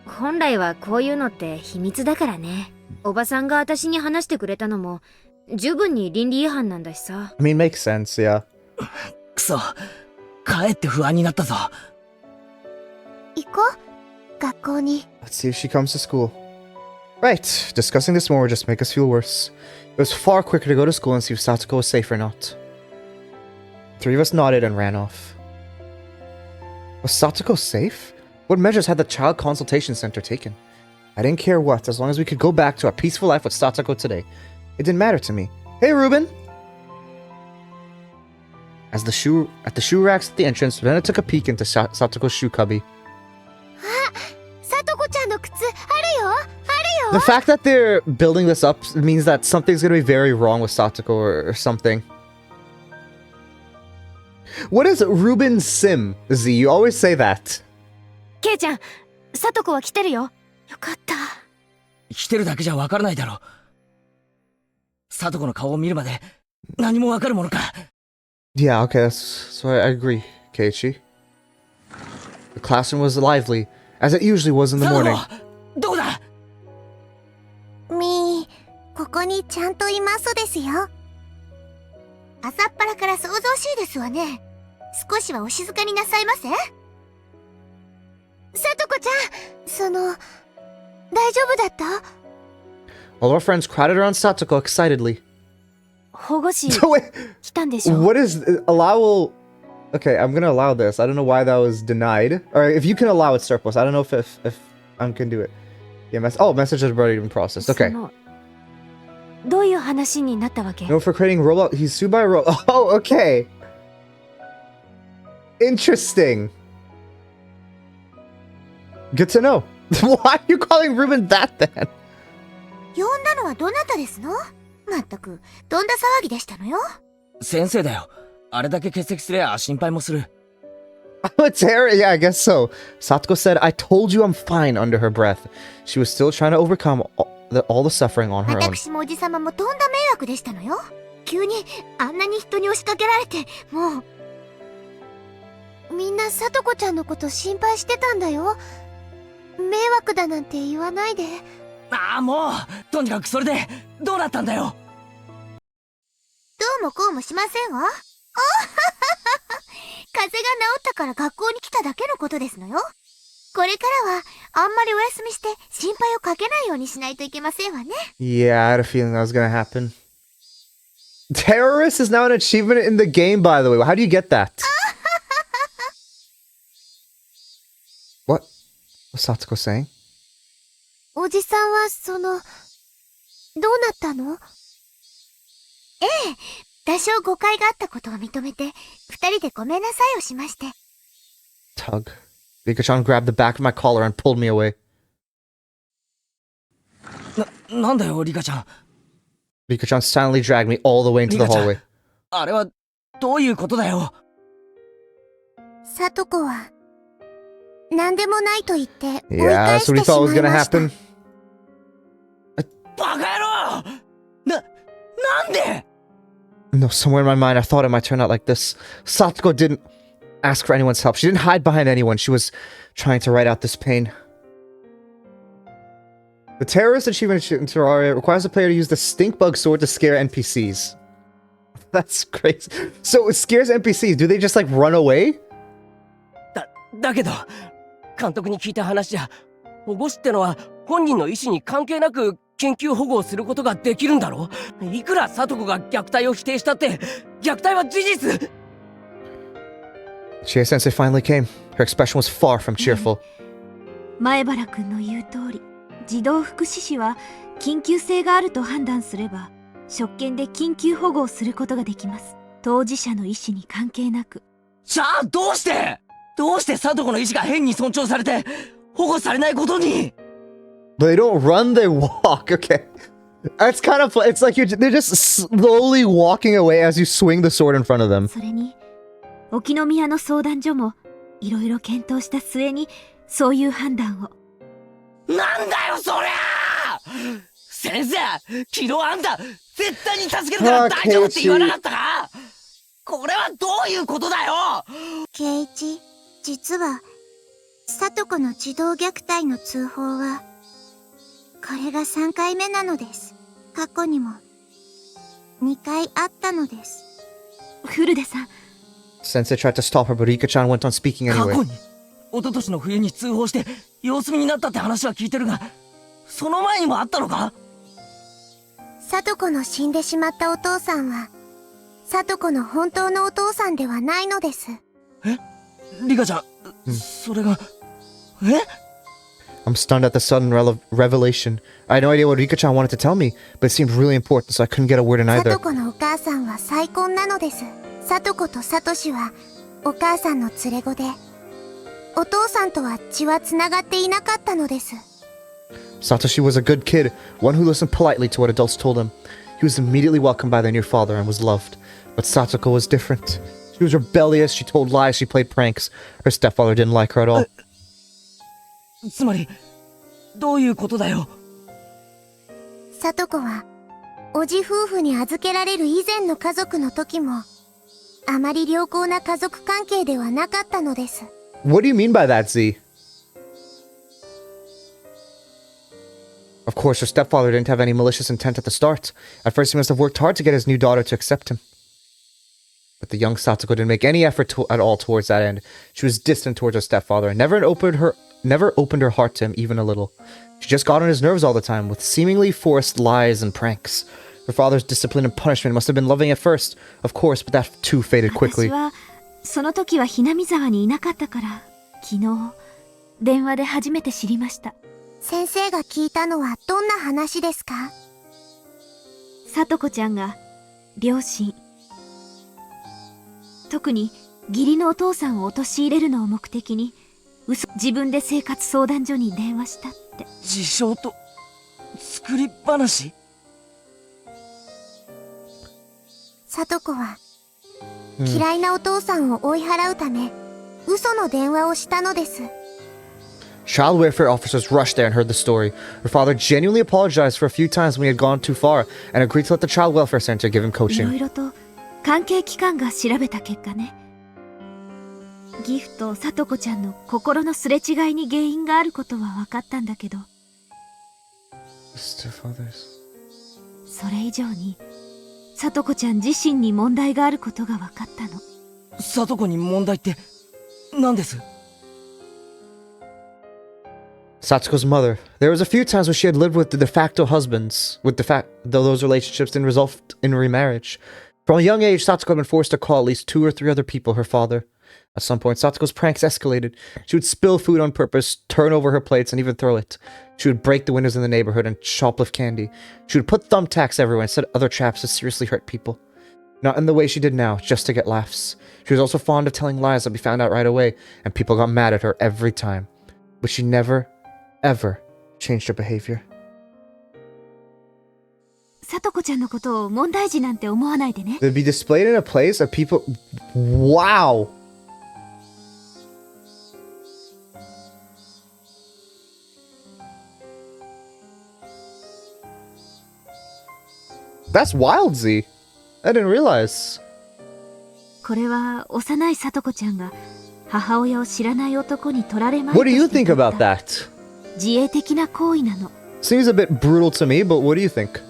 本来はこういうのって秘密だからね。おばさんが私に話してくれたのも十分に倫理違反なんだしさ。I mean, makes sense, yeah. くそ、かえって不安になったぞ。行こう、学校に。 Let's see if she comes to school. Right, discussing this more would just make us feel worse. It was far quicker to go to school and see if Satoko was safe or not. The 3 of us nodded and ran off. Was Satoko safe? What measures had the Child Consultation Center taken? I didn't care what, as long as we could go back to our peaceful life with Satoko today. It didn't matter to me. Hey, Ruben! At the shoe racks at the entrance, Rena took a peek into Satoko's shoe cubby. さとこちゃんの靴あるよ、あるよ。 The fact that they're building this up means that something's gonna be very wrong with Satoko or something. What is Ruben's sim, Z? You always say that. ケイちゃん、さとこは来てるよ。よかった。来てるだけじゃわからないだろう。さとこの顔を見るまで何もわかるものか。Yeah, okay, so I agree, Keiichi. The classroom was lively, as it usually was in the morning. どこだ？みー、ここにちゃんといますですよ。朝っぱらから騒々しいですわね。少しはお静かになさいませ。さとこちゃん、大丈夫だった？ All our friends crowded around Satoko excitedly. 保護士 So wait, 来たんでしょ？ what is allowable? Okay, I'm gonna allow this. I don't know why that was denied. Or if you can allow it, surplus. I don't know if I can do it. Yeah, message has already been processed. Okay. どういう話になったわけ？ No, for creating Roblox, he's sued by Roblox. Oh, okay. Interesting. Good to know. Why are you calling Ruben that then? 呼んだのはどなたですの？ さまったく、どんな騒ぎでしたのよ。先生だよ。あれだけ欠席すりゃ心配もする。Terra, yeah, I guess so. Satoko said, I told you I'm fine under her breath. She was still trying to overcome all the suffering on her own. 私もおじさまもとんだ迷惑でしたのよ。急にあんなに人に押しかけられて、もう。みんなさとこちゃんのこと心配してたんだよ。迷惑だなんて言わないで。ああ、もうとにかくそれでどうなったんだよ。どうもこうもしませんわ。風邪が治ったから学校に来ただけのことですのよ。これからはあんまりお休みして心配をかけないようにしないといけませんわね。Yeah, I had a feeling that was gonna happen. Terrorist is now an achievement in the game, by the way. How do you get that? What was Satoko saying? おじさんはどうなったの？ええ、多少誤解があったことを認めて、二人でごめんなさいをしまして。Tug. Rika-chan grabbed the back of my collar and pulled me away. なんだよ、リカちゃん。Rika-chan silently dragged me all the way into the hallway. あれはどういうことだよ。さとこは何でもないと言って追い Yeah, 返 that's し what て he し thought was まい gonna ました。 happen. バカ野郎！なんで？ No, somewhere in my mind, I thought it might turn out like this. Satoko didn't ask for anyone's help. She didn't hide behind anyone. She was trying to write out this pain. The terrorist achievement in Terraria requires the player to use the stink bug sword to scare NPCs. That's crazy. So it scares NPCs. Do they just like run away? だけど監督に聞いた話じゃ、保護士ってのは本人の意思に関係なく緊急保護をすることができるんだろ。いくら聡子が虐待を否定したって虐待は事実。Chie-sensei finally came. Her expression was far from cheerful. 前原くんの言う通り、児童福祉士は緊急性があると判断すれば職権で緊急保護をすることができます。当事者の意思に関係なく。じゃあどうして聡子の意思が変に尊重されて保護されないことに。 But they don't run, they walk. Okay. That's kind of fun. It's like they're just slowly walking away as you swing the sword in front of them. それに沖宮の相談所もいろいろ検討した末にそういう判断を。なんだよそりゃ！先生、昨日あんた絶対に助けるから大丈夫って言わなかったか？これはどういうことだよ！圭一、実はさとこの児童虐待の通報はこれが3回目なのです。過去にも2回あったのです。古出さん。 Sensei tried to stop her, but Rika-chan went on speaking 過 anyway. 去に一昨年の冬に通報して様子見になったって話は聞いてるが、その前にもあったのか？さとこの死んでしまったお父さんはさとこの本当のお父さんではないのです。え？リカちゃん、それがI'm stunned at the sudden revelation. I had no idea what Rika-chan wanted to tell me, but it seemed really important, so I couldn't get a word in さ either. とこのお母さんは再婚なのです。さとことさとしはお母さんの連れ子で、お父さんとは血はつながっていなかったのです。 Satoshi was a good kid, one who listened politely to what adults told him. He was immediately welcomed by their new father and was loved. But Satoko was different. She was rebellious, she told lies, she played pranks. Her stepfather didn't like her at all. つまりどういうことだよ。さとこはおじ夫婦に預けられる以前の家族の時もあまり良好な家族関係ではなかったのです。 What do you mean by that, Z? Of course, her stepfather didn't have any malicious intent at the start. At first, he must have worked hard to get his new daughter to accept him. But the young Satoko didn't make any effort at all towards that end. She was distant towards her stepfather and never opened her heart to him even a little. She just got on his nerves all the time with seemingly forced lies and pranks. Her father's discipline and punishment must have been loving at first, of course, but that too faded quickly. 私はその時はひなみ沢にいなかったから昨日電話で初めて知りました。先生が聞いたのはどんな話ですか？さとこちゃんが両親、特に義理のお父さんを陥れるのを目的に自分で生活相談所に電話したって。自称と作り話？里子は、嫌いなお父さんを追い払うため、嘘の電話をしたのです。Child welfare officers rushed there and heard the story. Her father genuinely apologized for a few times when he had gone too far and agreed to let the child welfare center give him いろ coaching. いろと関係機関が調べた結果ね。ギフとさとこちゃんの心のすれ違いに原因があることは分かったんだけど、それ以上にさとこちゃん自身に問題があることが分かったの。里子に問題って何です？ Satsuko's mother. There was a few times when she had lived with the de facto husbands, though those relationships didn't result in remarriage. From a young age, Satsuko had been forced to call at least 2 or 3 other people her father. At some point, Satsuko's pranks escalated. She would spill food on purpose, turn over her plates, and even throw it. She would break the windows in the neighborhood and shoplift candy. She would put thumbtacks everywhere and set other traps to seriously hurt people. Not in the way she did now, just to get laughs. She was also fond of telling lies that would be found out right away, and people got mad at her every time. But she never, ever changed her behavior. さとこちゃんのことを問題児なんて思わないでね。 They'd be displayed in a place that people... Wow! That's wild, Z. I didn't realize. これは幼いさとこちゃんが母親を知らない男に取られまいと What do you して think 取っ about た that? 自衛的な行為なの。 Seems a bit brutal to me, but what do you think?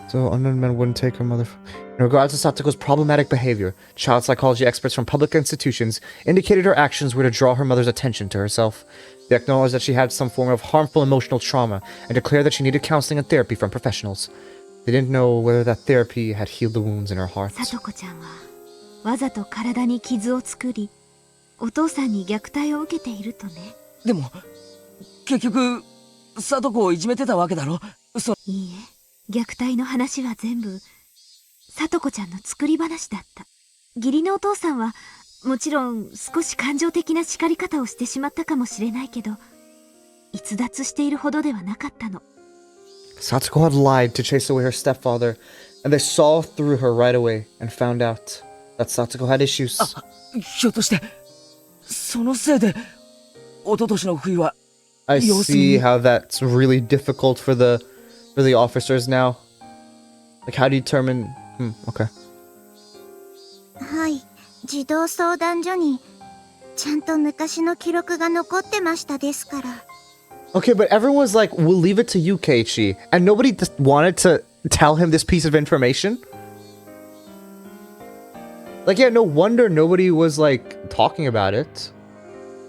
So unknown men wouldn't take her mother. In regards to Satoko's problematic behavior, child psychology experts from public institutions indicated her actions were to draw her mother's attention to herself. They acknowledged that she had some form of harmful emotional trauma and declared that she needed counseling and therapy from professionals. They didn't know whether that therapy had healed the wounds in her heart. さとこちゃんはわざと体に傷を作り、お父さんに虐待を受けているとね。でも結局里子をいじめてたわけだろ。いいえ、虐待の話は全部さとこちゃんの作り話だった。義理のお父さんはもちろん少し感情的な叱り方をしてしまったかもしれないけど、逸脱しているほどではなかったの。 Satsuko had lied to chase away her stepfather, and they saw through her right away and found out that Satsuko had issues. ひょっとしてそのせいで一昨年の冬は I see how that's really difficult for the officers now. Like, how do you determine? Okay. はい、児童相談所にちゃんと昔の記録が残ってましたですから。 Okay, but everyone was like, "We'll leave it to you, Keiichi," and nobody just wanted to tell him this piece of information. Like, yeah, no wonder nobody was like talking about it.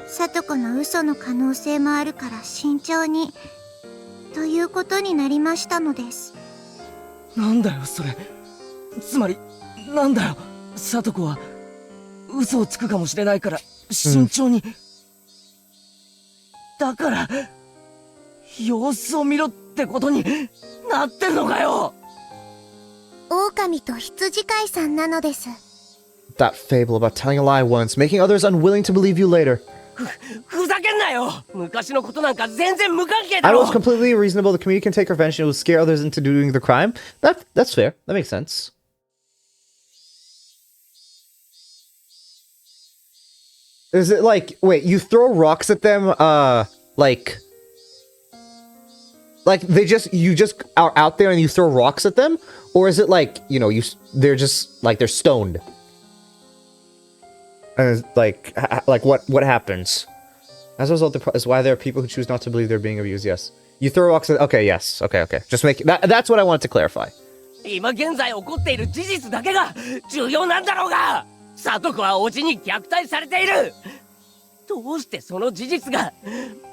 里子の嘘の可能性もあるから慎重にということになりましたのです。なんだよそれ。つまりなんだよ、里子は嘘をつくかもしれないから慎重に、だから様子を見ろってことになってるのかよ。狼と羊飼いさんなのです。 That fable about telling a lie once, making others unwilling to believe you later. ふざけんなよ。昔のことなんか全然無関係 I だ know ろ。 it's completely reasonable. The community can take revenge and it will scare others into doing the crime. That's fair. That makes sense. Is it like, wait, you throw rocks at them, like you just are out there and you throw rocks at them? Or is it like, you know, they're just, like, they're stoned? And it's like what happens? As a result, is why there are people who choose not to believe they're being abused, yes. You throw rocks at, okay, yes, okay. Just make, that's what I wanted to clarify. 今現在起こっている事実だけが重要なんだろうが。里子はおじに虐待されている。どうしてその事実が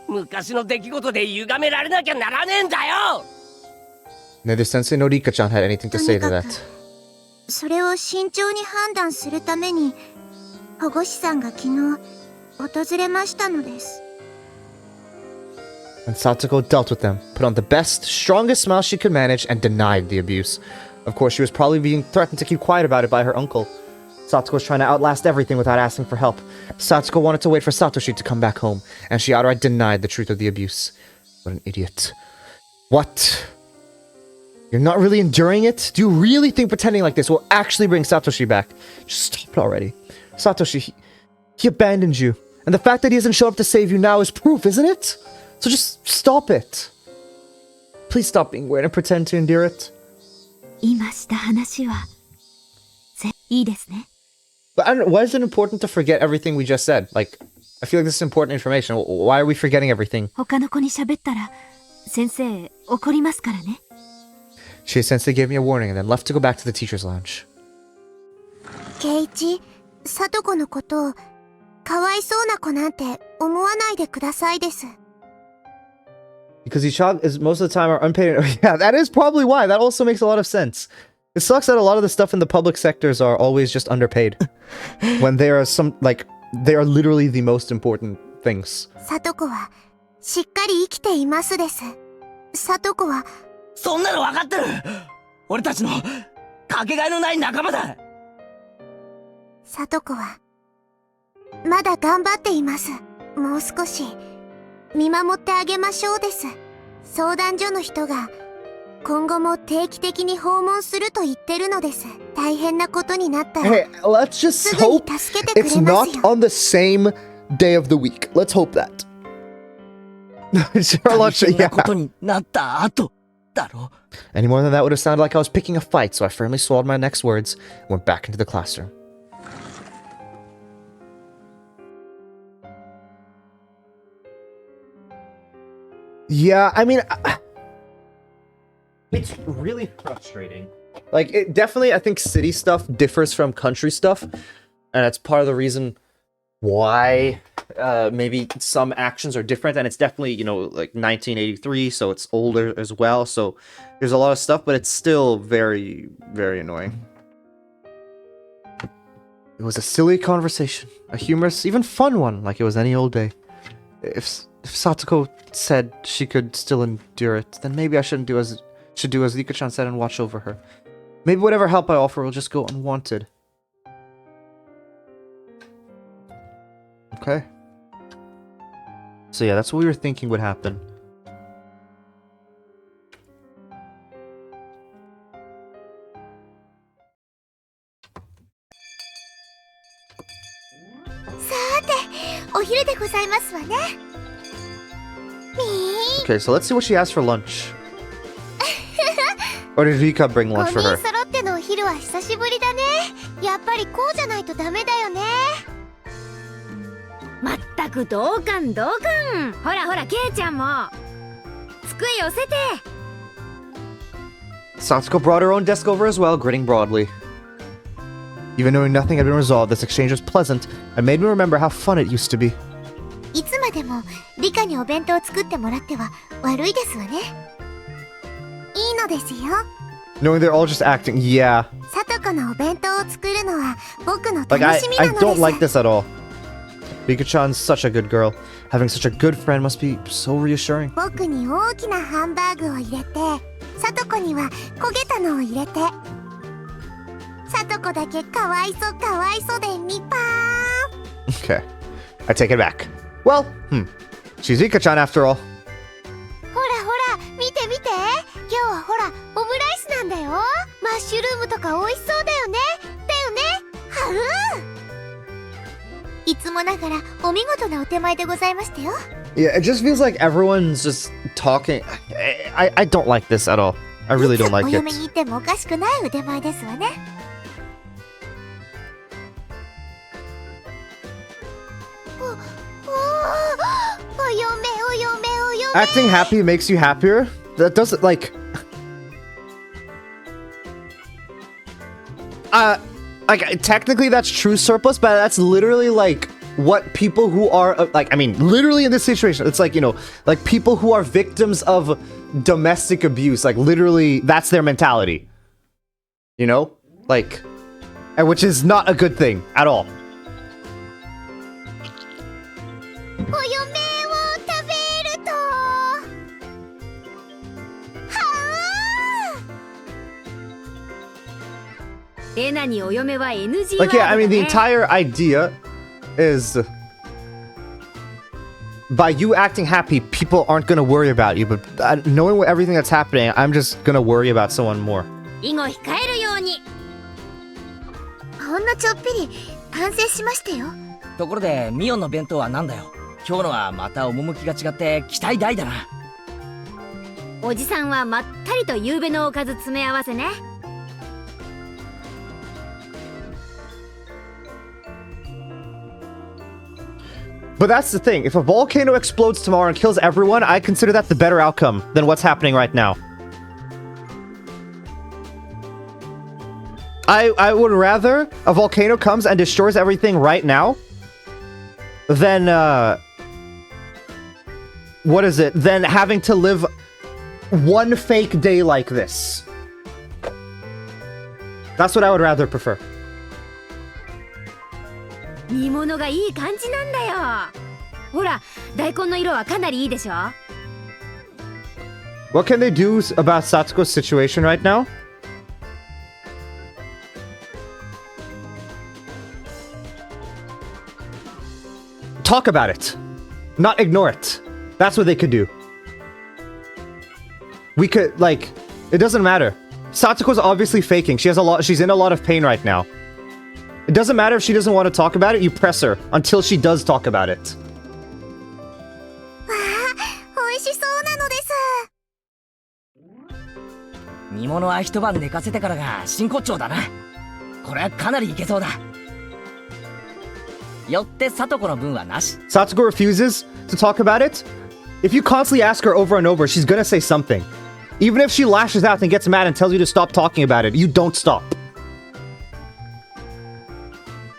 昔の出来事で歪められなきゃならねえんだよ。 Neither Sensei nor Rika-chan had anything to say to とに that. かくそれを慎重に判断するために保護士さんが昨日訪れましたのです。 And Satsuko dealt with them, put on the best, strongest smile she could manage, and denied the abuse. Of course, she was probably being threatened to keep quiet about it by her uncle. Satsuko was trying to outlast everything without asking for help. Satsuko wanted to wait for Satoshi to come back home, and she outright denied the truth of the abuse. What an idiot. What? You're not really enduring it? Do you really think pretending like this will actually bring Satoshi back? Just stop it already. Satoshi, he abandoned you. And the fact that he hasn't shown up to save you now is proof, isn't it? So just stop it. Please stop being weird and pretend to endure it. 今した話はいいですね。 But I don't know, why is it important to forget everything we just said? Like, I feel like this is important information. Why are we forgetting everything? 他の子に喋ったら先生怒りますからね。 Chie Sensei gave me a warning and then left to go back to the teacher's lounge. 圭一、里子のことをかわいそうな子なんて思わないでくださいです。 Because each child is most of the time are unpaid. Yeah, that is probably why. That also makes a lot of sense. It sucks that a lot of the stuff in the public sectors are always just underpaid. When they are they are literally the most important things. 里子はしっかり生きていますです。里子はそんなの分かってる。俺たちのかけがえのない仲間だ。里子はまだ頑張っています。もう少し見守ってあげましょうです。相談所の人が今後も定期的に訪問すると言ってるのです。大変なことになったら Hey, let's just すぐに hope 助けてく it's れま not すよ。 on the same day of the week. Let's hope that. 大 Charlotte, 変な yeah. ことになった後だろ。 Any more than that would have sounded like I was picking a fight, so I firmly swallowed my next words and went back into the classroom. Yeah, I mean, it's really frustrating. Like, it definitely, I think city stuff differs from country stuff, and that's part of the reason why maybe some actions are different, and it's definitely, you know, like 1983, so it's older as well, so there's a lot of stuff, but it's still very, very annoying. It was a silly conversation, a humorous, even fun one, like it was any old day. If Satsuko said she could still endure it, then maybe I should do as Rika-chan said and watch over her. Maybe whatever help I offer will just go unwanted. Okay. So yeah, that's what we were thinking would happen. Okay, so let's see what she has for lunch. Or did Rika bring lunch for her? 揃ってのお昼は久しぶりだね。やっぱりこうじゃないとダメだよね。まったく同感同感。ほらほらケイちゃんも机寄せて。 Satsuko brought her own desk over as well, grinning broadly. Even knowing nothing had been resolved, this exchange was pleasant and made me remember how fun it used to be. いつまでもリカにお弁当を作ってもらっては悪いですわね。いいのですよ。 Knowing they're all just acting, yeah. さとこのお弁当を作るのは僕の Like, 楽しみな I の don't で like す。 this at all. Rika-chan's such a good girl. Having such a good friend must be so reassuring. 僕に大きなハンバーグを入れて、さとこには焦げたのを入れて。さとこだけかわいそでみぱーん。 Okay. I take it back. Well, she's Rika-chan after all. ほらほら、見て見て。今日はほら、オムライスなんだよ。マッシュルームとか美味しそうだよね。はういつもながらお見事なお手前でございましたよ。 Yeah, it just feels like everyone's just talking. I don't like this at all. I really don't like お it. 嫁に行ってもおかしくない腕前ですわね。お嫁。 Acting happy makes you happier? That doesn't, like... technically that's true surplus, but that's literally, like, what people who are, like, I mean, literally in this situation, it's like, you know, like, people who are victims of domestic abuse, like, literally, that's their mentality. You know? Like, and which is not a good thing at all. お嫁を食べるとはレナにお嫁は NG ワード Like, yeah, I mean, the だね entire idea is by you acting happy, people aren't gonna worry about you. But knowing everything that's happening, I'm just gonna worry about someone more. 以後控えるように。ほんのちょっぴり反省しましたよ。ところでミオンの弁当はなんだよ。今日のはまた趣が違って期待大だな。おじさんはまったりと夕べのおかず詰め合わせね。But that's the thing. If a volcano explodes tomorrow and kills everyone, I consider that the better outcome than what's happening right now. I would rather a volcano comes and destroys everything right now than, what is it? Than having to live one fake day like this. That's what I would rather prefer. 煮物がいい感じなんだよ。ほら、大根の色はかなりいいでしょ。 What can they do about Satsuko's situation right now? Talk about it. Not ignore it. That's what they could do. We could, like, it doesn't matter. Satsuko's obviously faking. She's in a lot of pain right now. It doesn't matter if she doesn't want to talk about it, you press her until she does talk about it. わあ、美味しそうなのです。煮物は一晩寝かせてからが真骨頂だな。これはかなりいけそうだ。よって聡子の分はなし。 Satsuko refuses to talk about it. If you constantly ask her over and over, she's gonna say something. Even if she lashes out and gets mad and tells you to stop talking about it, you don't stop.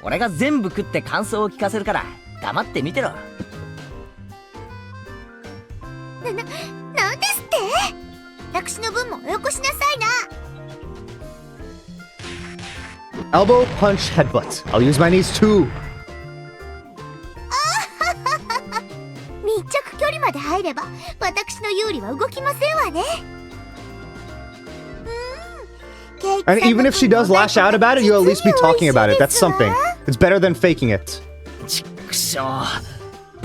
俺が全部食って感想を聞かせるから黙って見てろ。なんですって？私の分もおよこしなさいな。 Elbow, punch, headbutt. I'll use my knees too. 密着距離まで入れば私の有利は動きませんわね。And even if she does lash out about it, you'll at least be talking about it. That's something. It's better than faking it. ちくしょう。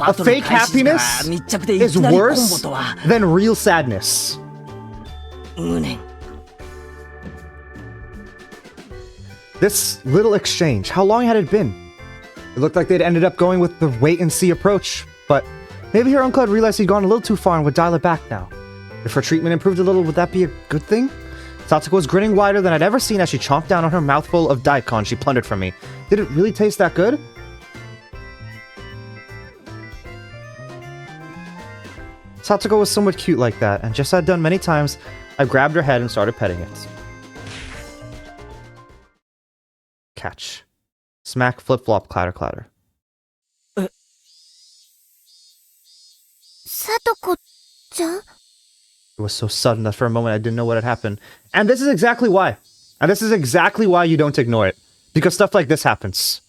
A fake happiness 密着でい is きなりコンボ worse とは than real sadness. 無念。 This little exchange, how long had it been? It looked like they'd ended up going with the wait-and-see approach, but maybe her uncle had realized he'd gone a little too far and would dial it back now. If her treatment improved a little, would that be a good thing? Satsuko was grinning wider than I'd ever seen as she chomped down on her mouthful of daikon she plundered from me. Did it really taste that good? Satsuko was somewhat cute like that, and just as I'd done many times, I grabbed her head and started petting it. Catch. Smack, flip-flop, clatter, clatter. さとこちゃん？ It was so sudden that for a moment I didn't know what had happened. And this is exactly why. And this is exactly why you don't ignore it. Because stuff like this happens.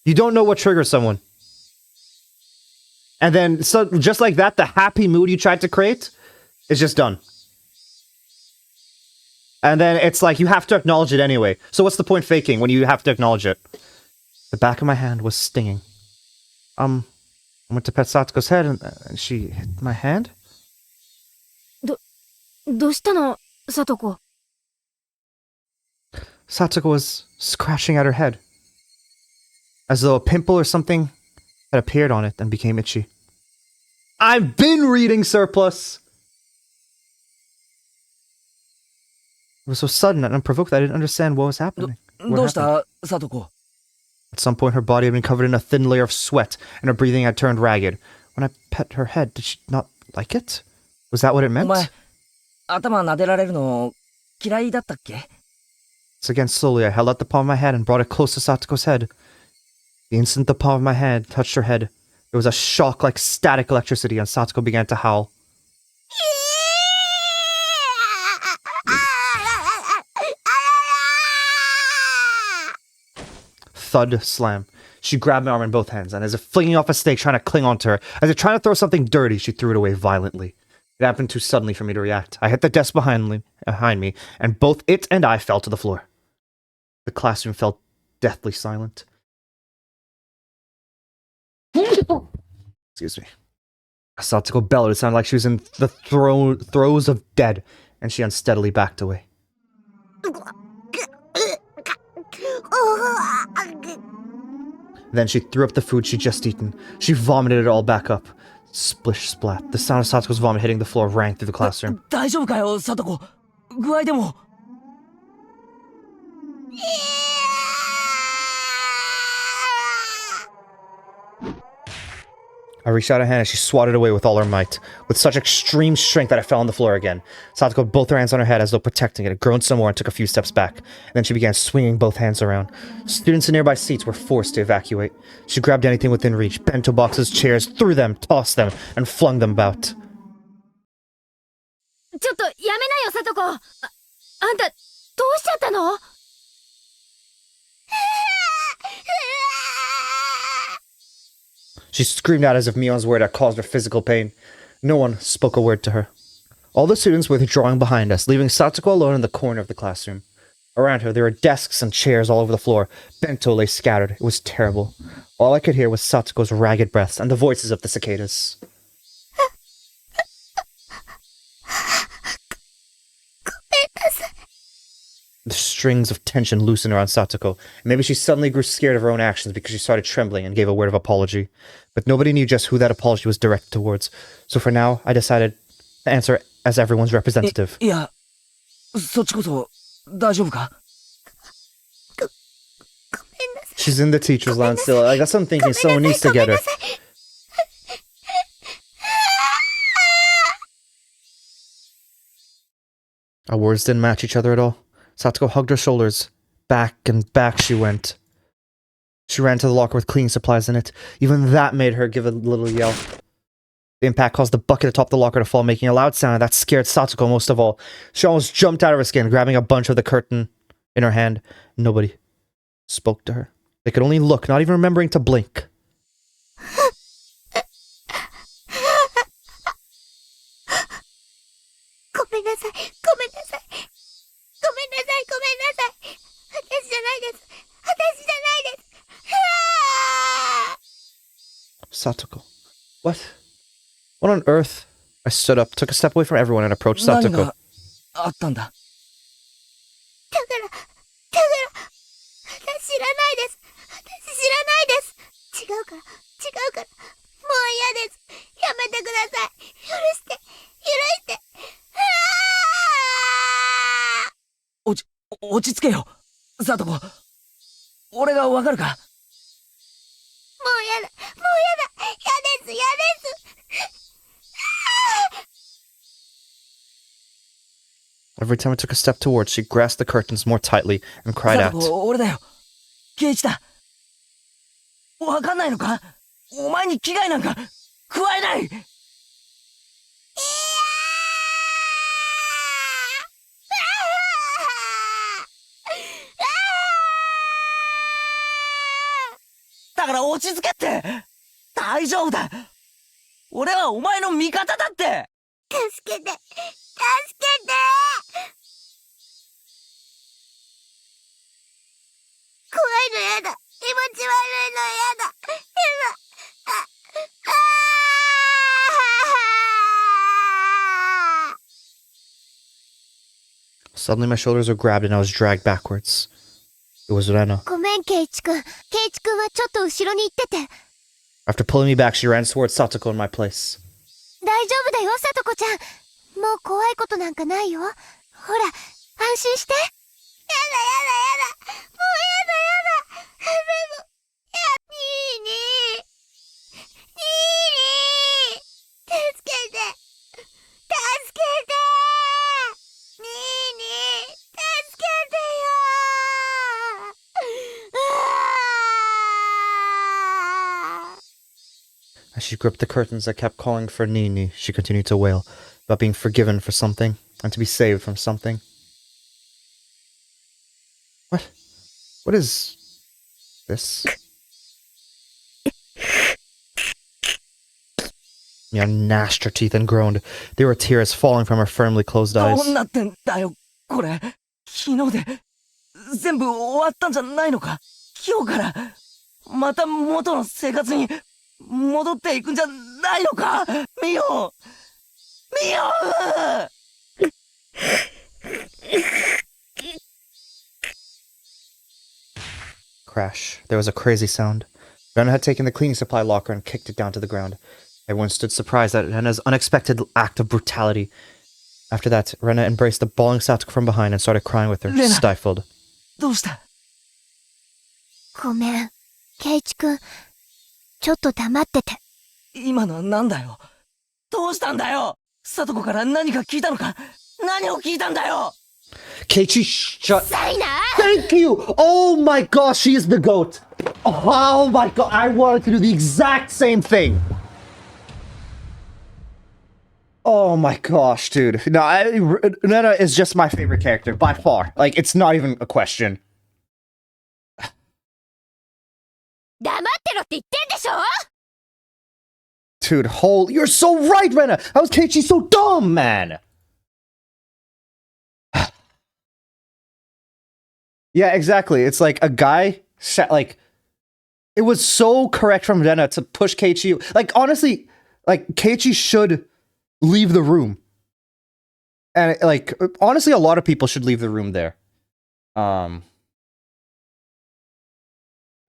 You don't know what triggers someone. And then, so just like that, the happy mood you tried to create is just done. And then it's like, you have to acknowledge it anyway. So what's the point faking when you have to acknowledge it? The back of my hand was stinging. I went to pet Satsuko's head and she hit my hand? どうしたの、さとこ。 Satsuko was scratching at her head, as though a pimple or something had appeared on it and became itchy. I've been reading Surplus! It was so sudden and unprovoked that I didn't understand what was happening. What どうし happened. た聡子。 At some point, her body had been covered in a thin layer of sweat, and her breathing had turned ragged. When I pet her head, did she not like it? Was that what it お meant? 前頭撫でられるの嫌いだったっけ？ Once again, slowly, I held out the palm of my hand and brought it close to Satsuko's head. The instant the palm of my hand touched her head, there was a shock like static electricity, and Satsuko began to howl. Thud, slam. She grabbed my arm in both hands, and as if flinging off a stake, trying to cling onto her, as if trying to throw something dirty, she threw it away violently. It happened too suddenly for me to react. I hit the desk behind me, and both it and I fell to the floor. The classroom fell deathly silent. Excuse me. Satsuko bellowed. It sounded like she was in the throes of dead, and she unsteadily backed away. Then she threw up the food she'd just eaten. She vomited it all back up. Splish splat. The sound of Satsuko's vomit hitting the floor rang through the classroom. 大丈夫かよ、サトコ。具合でも。I reached out a hand and she swatted away with all her might, with such extreme strength that I fell on the floor again. Satoko put both her hands on her head as though protecting it, groaned some more and took a few steps back. Then she began swinging both hands around. Students in nearby seats were forced to evacuate. She grabbed anything within reach, bento boxes, chairs, threw them, tossed them, and flung them about. ちょっとやめなよ、サトコ。あんた、どうしちゃったの？ She screamed out as if Mion's word had caused her physical pain. No one spoke a word to her. All the students were withdrawing behind us, leaving Satsuko alone in the corner of the classroom. Around her, there were desks and chairs all over the floor. Bento lay scattered. It was terrible. All I could hear was Satsuko's ragged breaths and the voices of the cicadas. The strings of tension loosened around Satsuko. Maybe she suddenly grew scared of her own actions because she started trembling and gave a word of apology. But nobody knew just who that apology was directed towards. So for now, I decided to answer as everyone's representative. いや、そっちこそ大丈夫か？ She's in the teacher's lounge still. I guess I'm thinking someone needs to get her. Our words didn't match each other at all. Satsuko hugged her shoulders. Back and back she went. She ran to the locker with cleaning supplies in it. Even that made her give a little yell. The impact caused the bucket atop the locker to fall, making a loud sound, and that scared Satsuko most of all. She almost jumped out of her skin, grabbing a bunch of the curtain in her hand. Nobody spoke to her. They could only look, not even remembering to blink. Satsuko. What? What on earth? I stood up, took a step away from everyone, and approached 何 Satsuko. があったんだ。落ち着けよ、サトコ。俺がわかるか？ Every time I took a step towards, she grasped the curtains more tightly and cried サト out. コ、俺だよ。ケイチだ。わかんないのか？お前に危害なんか加えない。だから落ち着けって。大丈夫だ。俺はお前の味方だって。助けて。怖いのやだ。気持ち悪いのやだ。Suddenly my shoulders were grabbed and I was dragged backwards. It was Rena. ごめん、ケイチくん。ケイチくんはちょっと後ろに行ってて。After pulling me back, she ran towards Satsuko in my place. 大丈夫だよ、さとこちゃん。もう怖いことなんかないよ。ほら、安心して。やだ。もうやだ。でも、ニーニー。助けて。ニーニー、助けてよ。As she gripped the curtains, I kept calling for Nini. She continued to wail about being forgiven for something and to be saved from something. What? What is this? Mia gnashed her teeth and groaned. There were tears falling from her firmly closed eyes. どうなってんだよ、これ。昨日で、全部終わったんじゃないのか？今日から、また元の生活に戻っていくんじゃないのか？ミオ！ミオ！ Crash. There was a crazy sound. Rena had taken the cleaning supply locker and kicked it down to the ground. Everyone stood surprised at Rena's unexpected act of brutality. After that, Rena embraced the bawling Satoko from behind and started crying with her, Rena. stifled. どうした？ごめん。ケイチくん、ちょっと黙ってて。今のはなんだよ。どうしたんだよ。サトコから何か聞いたのか？何を聞いたんだよ。 Keiichi, shut. サイナー Thank you! Oh my gosh, she is the GOAT! Oh my god, I wanted to do the exact same thing! Oh my gosh, dude. No, Rena is just my favorite character, by far. Like, it's not even a question. 黙ってろって言ってんでしょ Dude, you're so right, Rena! How is Keiichi so dumb, man? Yeah, exactly. It's like a guy like it was so correct from Rena to push Keiichi. Like honestly, like Keiichi should leave the room. And like honestly a lot of people should leave the room there.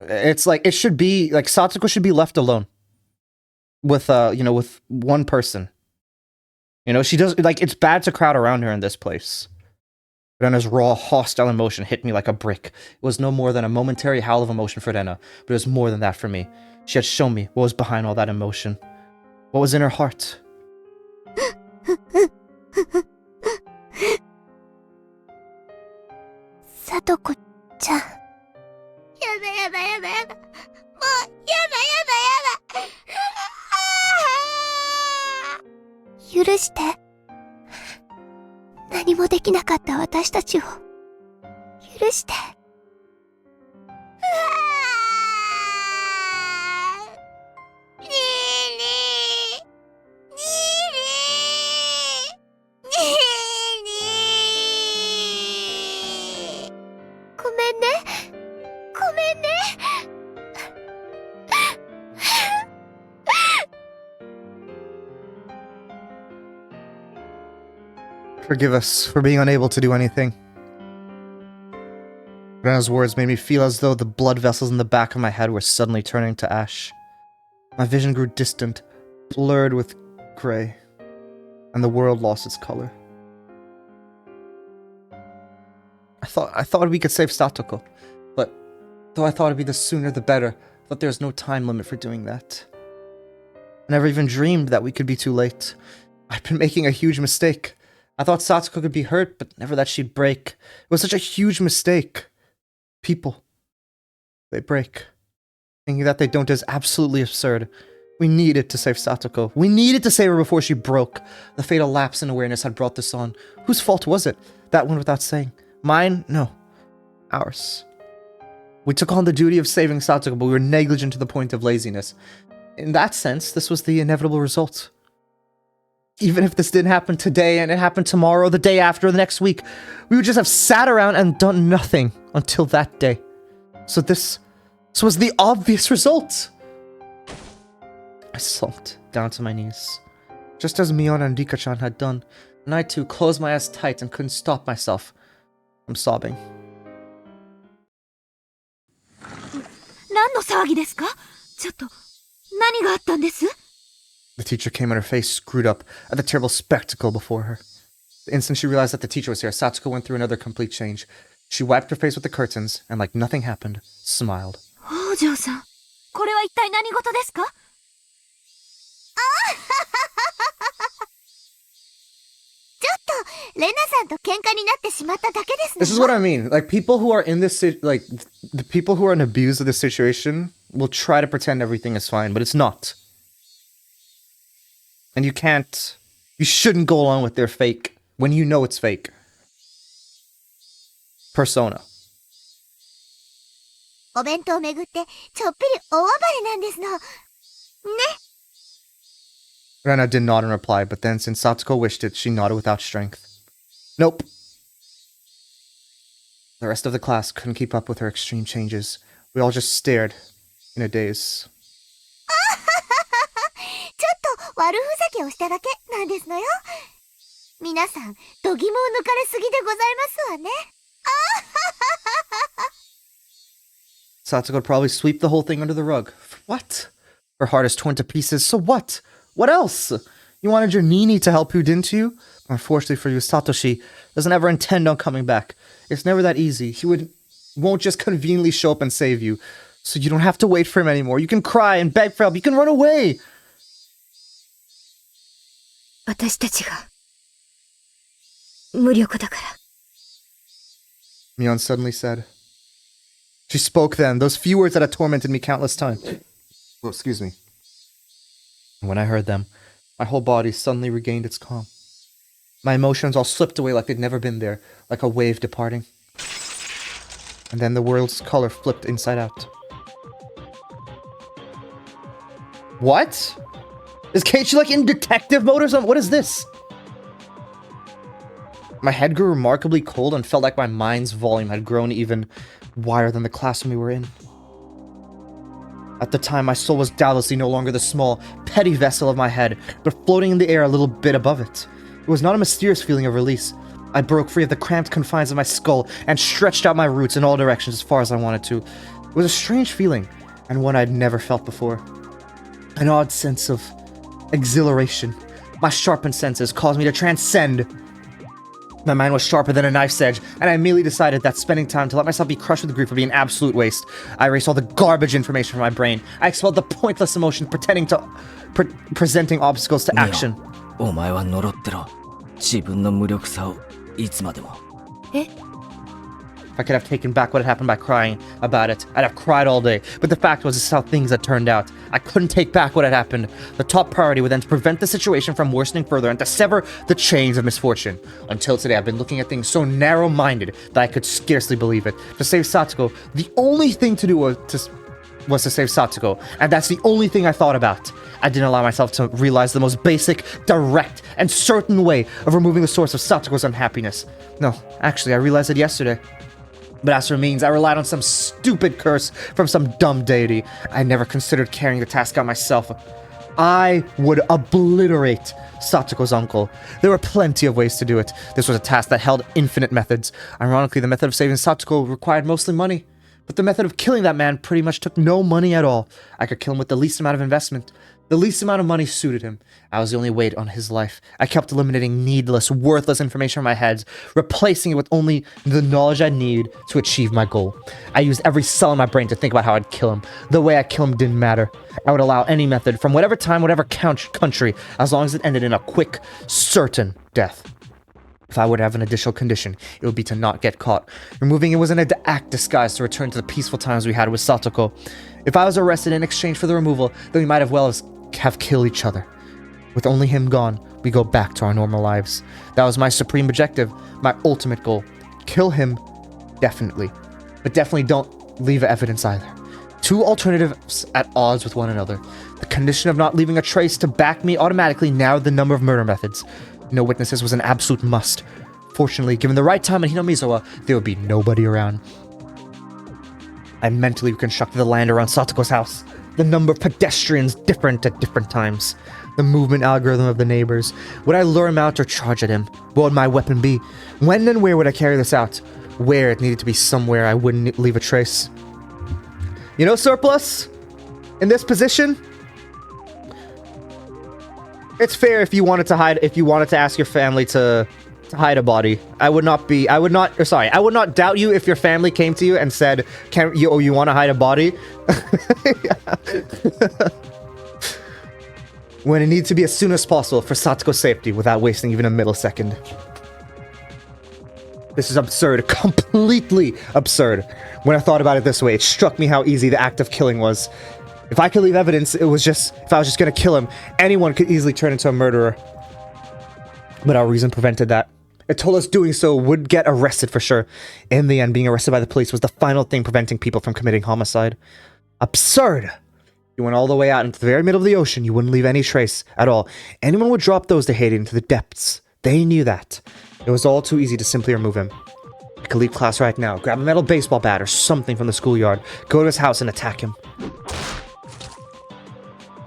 It's like it should be like Satsuko should be left alone with with one person. You know, she does like it's bad to crowd around her in this place. Rena's raw, hostile emotion hit me like a brick. It was no more than a momentary howl of emotion for Rena, but it was more than that for me. She had shown me what was behind all that emotion. What was in her heart. サトコちゃん。やだやだやだやだ。もう、やだやだやだ。許して。何もできなかった私たちを。許して。リーリー。リーリー。リーリー。ごめんね。ごめんね。Forgive us for being unable to do anything. Rena's words made me feel as though the blood vessels in the back of my head were suddenly turning to ash. My vision grew distant, blurred with gray, and the world lost its color. I thought we could save Satoko, but though I thought it'd be the sooner the better, I thought there was no time limit for doing that. I never even dreamed that we could be too late. I'd been making a huge mistake. I thought Satsuko could be hurt, but never that she'd break. It was such a huge mistake. People, they break. Thinking that they don't is absolutely absurd. We needed to save Satsuko. We needed to save her before she broke. The fatal lapse in awareness had brought this on. Whose fault was it? That went without saying. Mine? No. Ours. We took on the duty of saving Satsuko, but we were negligent to the point of laziness. In that sense, this was the inevitable result. Even if this didn't happen today and it happened tomorrow, the day after, the next week, we would just have sat around and done nothing until that day. So this was the obvious result. I slumped down to my knees, just as Mion and Rika-chan had done, and I too closed my eyes tight and couldn't stop myself from sobbing. 何の騒ぎですか？ちょっと、何があったんです？ The teacher came and her face screwed up at the terrible spectacle before her. The instant she realized that the teacher was here, Satsuko went through another complete change. She wiped her face with the curtains and, like nothing happened, smiled. 北条さん、これは一体何事ですか？ちょっと、レナさんと喧嘩になってしまっただけですね。 This is what I mean. Like, people who are in this, like, the people who are abused of this situation will try to pretend everything is fine, but it's not. And you shouldn't go along with their fake when you know it's fake. Persona. お弁当をめぐってちょっぴり大暴れなんですの。ね。 Rena did nod in reply, but then since Satsuko wished it, she nodded without strength. Nope. The rest of the class couldn't keep up with her extreme changes. We all just stared in a daze. ちょっと悪ふざけをしただけなんですのよ。皆さん、度肝を抜かれすぎでございますわね。Satsuko would probably sweep the whole thing under the rug. What? Her heart is torn to pieces, so what? What else? You wanted your Nini to help you, didn't you? Unfortunately for you, Satoshi doesn't ever intend on coming back. It's never that easy. He won't just conveniently show up and save you. So you don't have to wait for him anymore. You can cry and beg for help. You can run away. 私たちが無力だから。Mion suddenly said. She spoke then, those few words that had tormented me countless times. Oh, excuse me. And when I heard them, my whole body suddenly regained its calm. My emotions all slipped away like they'd never been there, like a wave departing. And then the world's color flipped inside out. What? Is Keiichi like in detective mode or something? What is this? My head grew remarkably cold and felt like my mind's volume had grown even wider than the classroom we were in. At the time, my soul was doubtlessly no longer the small, petty vessel of my head, but floating in the air a little bit above it. It was not a mysterious feeling of release. I broke free of the cramped confines of my skull and stretched out my roots in all directions as far as I wanted to. It was a strange feeling, and one I'd never felt before. An odd sense of exhilaration. My sharpened senses caused me to transcend. My mind was sharper than a knife's edge, and I immediately decided that spending time to let myself be crushed with grief would be an absolute waste. I erased all the garbage information from my brain. I expelled the pointless emotions presenting obstacles to action. お前は呪ってろ。自分の無力さをいつまでも。If I could have taken back what had happened by crying about it, I'd have cried all day. But the fact was, this is how things had turned out. I couldn't take back what had happened. The top priority would then to prevent the situation from worsening further and to sever the chains of misfortune. Until today, I've been looking at things so narrow-minded that I could scarcely believe it. To save Satsuko, the only thing to do was to save Satsuko, and that's the only thing I thought about. I didn't allow myself to realize the most basic, direct, and certain way of removing the source of Satsuko's unhappiness. No, actually, I realized it yesterday. But as for means, I relied on some stupid curse from some dumb deity. I never considered carrying the task out myself. I would obliterate Satsuko's uncle. There were plenty of ways to do it. This was a task that held infinite methods. Ironically, the method of saving Satsuko required mostly money. But the method of killing that man pretty much took no money at all. I could kill him with the least amount of investment. The least amount of money suited him. I was the only weight on his life. I kept eliminating needless, worthless information from my head, replacing it with only the knowledge I need to achieve my goal. I used every cell in my brain to think about how I'd kill him. The way I kill him didn't matter. I would allow any method, from whatever time, whatever country, as long as it ended in a quick, certain death. If I were to have an additional condition, it would be to not get caught. Removing it was an act disguised to return to the peaceful times we had with Satoko. If I was arrested in exchange for the removal, then we might as well have killed each other. With only him gone, we go back to our normal lives. That was my supreme objective, my ultimate goal. Kill him, definitely. But definitely don't leave evidence either. Two alternatives at odds with one another. The condition of not leaving a trace to back me automatically narrowed the number of murder methods. No witnesses was an absolute must. Fortunately, given the right time in Hinamizawa, there would be nobody around. I mentally reconstructed the land around Satoko's house. The number of pedestrians different at different times. The movement algorithm of the neighbors. Would I lure him out or charge at him? What would my weapon be? When and where would I carry this out? Where it needed to be somewhere I wouldn't leave a trace. You know, Surplus? In this position, it's fair if you wanted to ask your family to hide a body. I would not doubt you if your family came to you and said, you want to hide a body? When it needs to be as soon as possible for Satoko's safety without wasting even a millisecond. This is absurd, completely absurd. When I thought about it this way, it struck me how easy the act of killing was. If I could leave evidence, if I was just gonna kill him, anyone could easily turn into a murderer. But our reason prevented that. It told us doing so would get arrested for sure. In the end, being arrested by the police was the final thing preventing people from committing homicide. Absurd! You went all the way out into the very middle of the ocean, you wouldn't leave any trace at all. Anyone would drop those they hated into the depths. They knew that. It was all too easy to simply remove him. I could leave class right now, grab a metal baseball bat or something from the schoolyard, go to his house and attack him.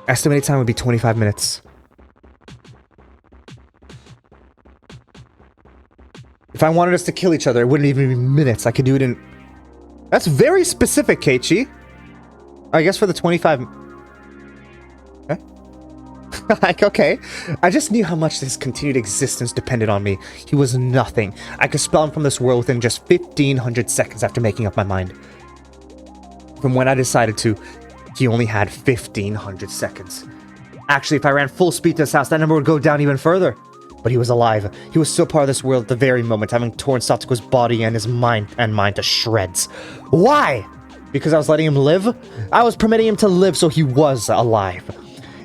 Estimated time would be 25 minutes. If I wanted us to kill each other, it wouldn't even be minutes. I could do it in... That's very specific, Keiichi. I guess for the 25... Okay. Like, okay. I just knew how much his continued existence depended on me. He was nothing. I could spell him from this world within just 1,500 seconds after making up my mind. From when I decided to, he only had 1,500 seconds. Actually, if I ran full speed to his house, that number would go down even further. But he was alive. He was still part of this world at the very moment, having torn Satoko's body and his mind to shreds. Why? Because I was letting him live? I was permitting him to live, so he was alive.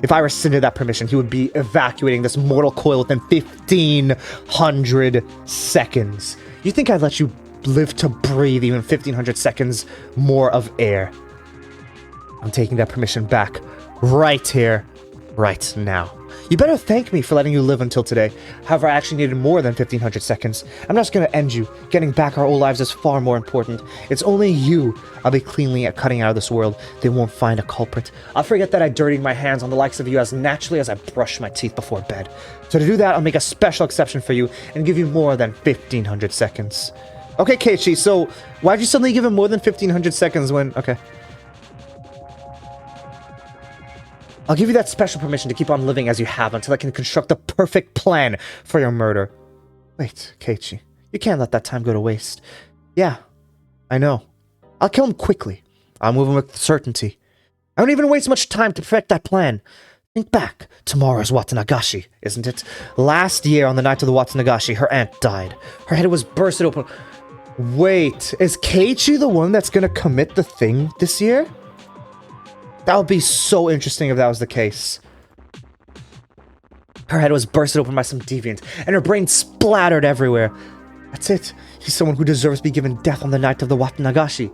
If I rescinded that permission, he would be evacuating this mortal coil within 1,500 seconds. You think I'd let you live to breathe even 1,500 seconds more of air? I'm taking that permission back. Right here. Right now. You better thank me for letting you live until today. However, I actually needed more than 1,500 seconds. I'm not just gonna end you. Getting back our old lives is far more important. It's only you I'll be cleanly at cutting out of this world. They won't find a culprit. I'll forget that I dirtied my hands on the likes of you as naturally as I brush my teeth before bed. So to do that, I'll make a special exception for you and give you more than 1,500 seconds. Okay, Keiichi, so why'd you suddenly give him more than 1,500 seconds when... Okay. I'll give you that special permission to keep on living as you have until I can construct the perfect plan for your murder. Wait, Keiichi, you can't let that time go to waste. Yeah, I know. I'll kill him quickly. I'll move him with certainty. I don't even waste much time to perfect that plan. Think back. Tomorrow's Watanagashi, isn't it? Last year on the night of the Watanagashi, her aunt died. Her head was bursted open. Wait, is Keiichi the one that's gonna commit the thing this year? That would be so interesting if that was the case. Her head was bursted open by some deviant, and her brain splattered everywhere. That's it. He's someone who deserves to be given death on the night of the Watanagashi.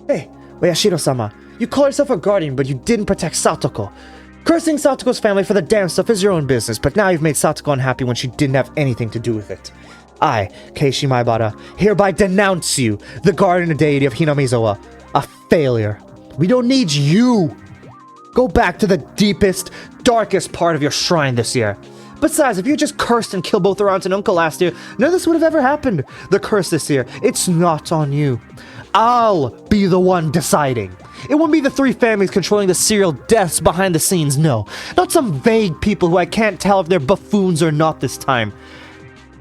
Hey, Oyashiro-sama, you call yourself a guardian, but you didn't protect Satoko. Cursing Satoko's family for the damn stuff is your own business, but now you've made Satoko unhappy when she didn't have anything to do with it. I, Keiichi Maebara, hereby denounce you, the guardian deity of Hinamizawa, a failure. We don't need you! Go back to the deepest, darkest part of your shrine this year. Besides, if you just cursed and killed both your aunt and uncle last year, none of this would have ever happened. The curse this year, it's not on you. I'll be the one deciding. It won't be the three families controlling the serial deaths behind the scenes, no. Not some vague people who I can't tell if they're buffoons or not this time.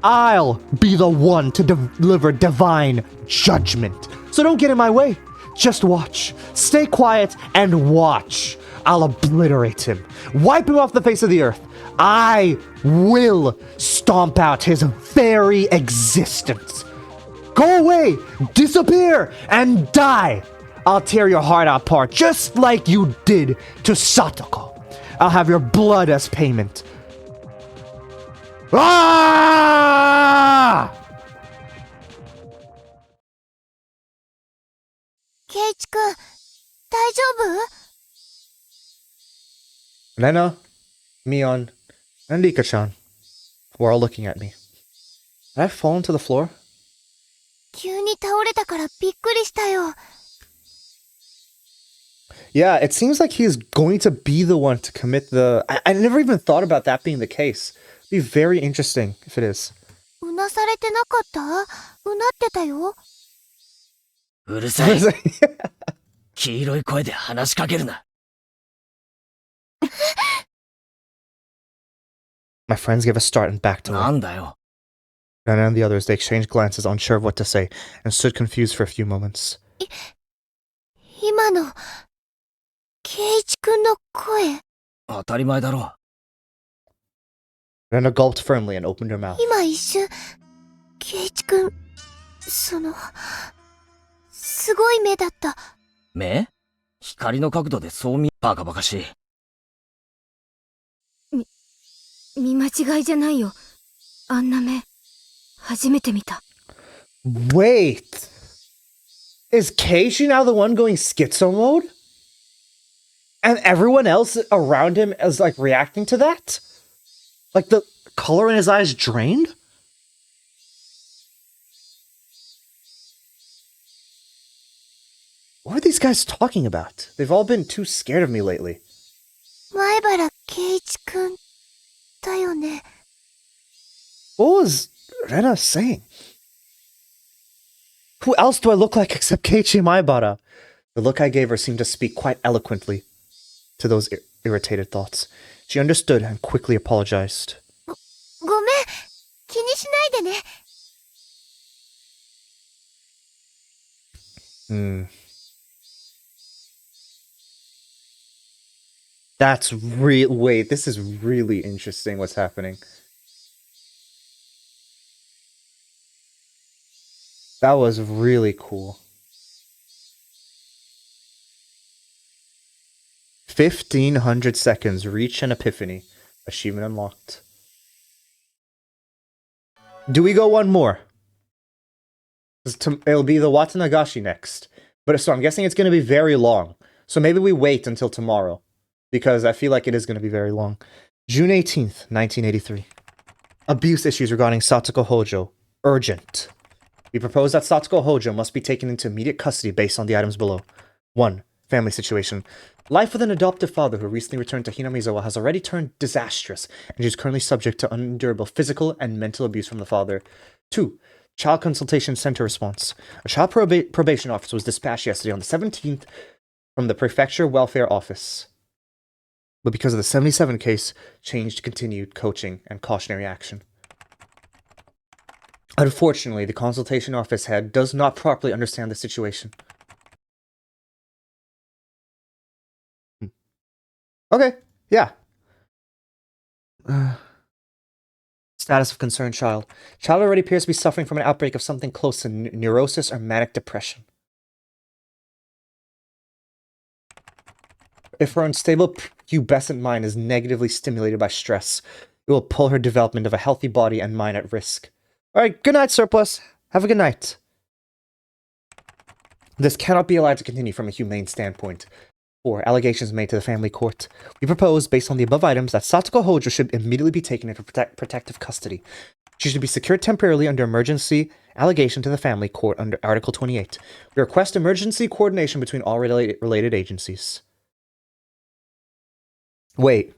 I'll be the one to deliver divine judgment. So don't get in my way. Just watch. Stay quiet and watch. I'll obliterate him. Wipe him off the face of the earth. I will stomp out his very existence. Go away, disappear, and die. I'll tear your heart apart just like you did to Satoko. I'll have your blood as payment. Ah! Keiichi-kun, 大丈夫? Lena, Mion, and Rika-chan were all looking at me. Had I fallen to the floor? 急に倒れたからびっくりしたよ。 Yeah, it seems like he's going to be the one to commit the... I never even thought about that being the case. It'd be very interesting if it is. うなされてなかった?うなってたよ。うるさい。黄色い声で話しかけるな。My friends gave a start and backed away. なんだよ。Nana and the others, they exchanged glances, unsure of what to say, and stood confused for a few moments. 今の、圭一くんの声。当たり前だろ。Nana gulped firmly and opened her mouth. 今一瞬、圭一くん、すごい目だった。目？光の角度でそう見、バカバカしい。見間違いじゃないよ。あんな目、初めて見た。Wait! Is Keiichi now the one going schizo mode? And everyone else around him is like reacting to that? Like the color in his eyes drained? What are these guys talking about? They've all been too scared of me lately. 前原圭一くんだよね。 What was Rena saying? Who else do I look like except Keiichi Maebara? The look I gave her seemed to speak quite eloquently to those irritated thoughts. She understood and quickly apologized. ごめん、気にしないでね。That's real. Wait, this is really interesting what's happening. That was really cool. 1,500 seconds. Reach an epiphany. Achievement unlocked. Do we go one more? It'll be the Watanagashi next. But so I'm guessing it's going to be very long. So maybe we wait until tomorrow. Because I feel like it is going to be very long. June 18th, 1983. Abuse issues regarding Satoko Hojo. Urgent. We propose that Satoko Hojo must be taken into immediate custody based on the items below. 1. Family situation. Life with an adoptive father who recently returned to Hinamizawa has already turned disastrous, and she is currently subject to unendurable physical and mental abuse from the father. 2. Child Consultation Center response. A child probation officer was dispatched yesterday on the 17th from the Prefecture Welfare Office. But because of the 77 case, changed continued coaching and cautionary action. Unfortunately, the consultation office head does not properly understand the situation. Okay, yeah. Status of concerned child. Child already appears to be suffering from an outbreak of something close to neurosis or manic depression. If her unstable pubescent mind is negatively stimulated by stress, it will pull her development of a healthy body and mind at risk. Alright, good night, Surplus. Have a good night. This cannot be allowed to continue from a humane standpoint. 4. Allegations made to the family court. We propose, based on the above items, that Satoko Hojo should immediately be taken into protective custody. She should be secured temporarily under emergency allegation to the family court under Article 28. We request emergency coordination between all related agencies. Wait.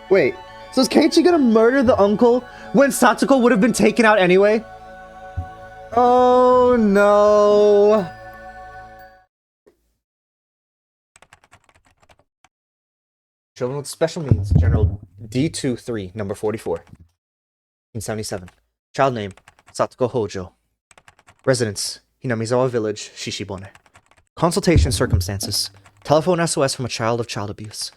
Wait. So is Keiichi gonna murder the uncle when Satoko would have been taken out anyway? Oh no. Children with special needs, General D23, number 44. 1977. Child name, Satoko Hojo. Residence, Hinamizawa Village, Shishibone. Consultation circumstances. Telephone SOS from a child of child abuse.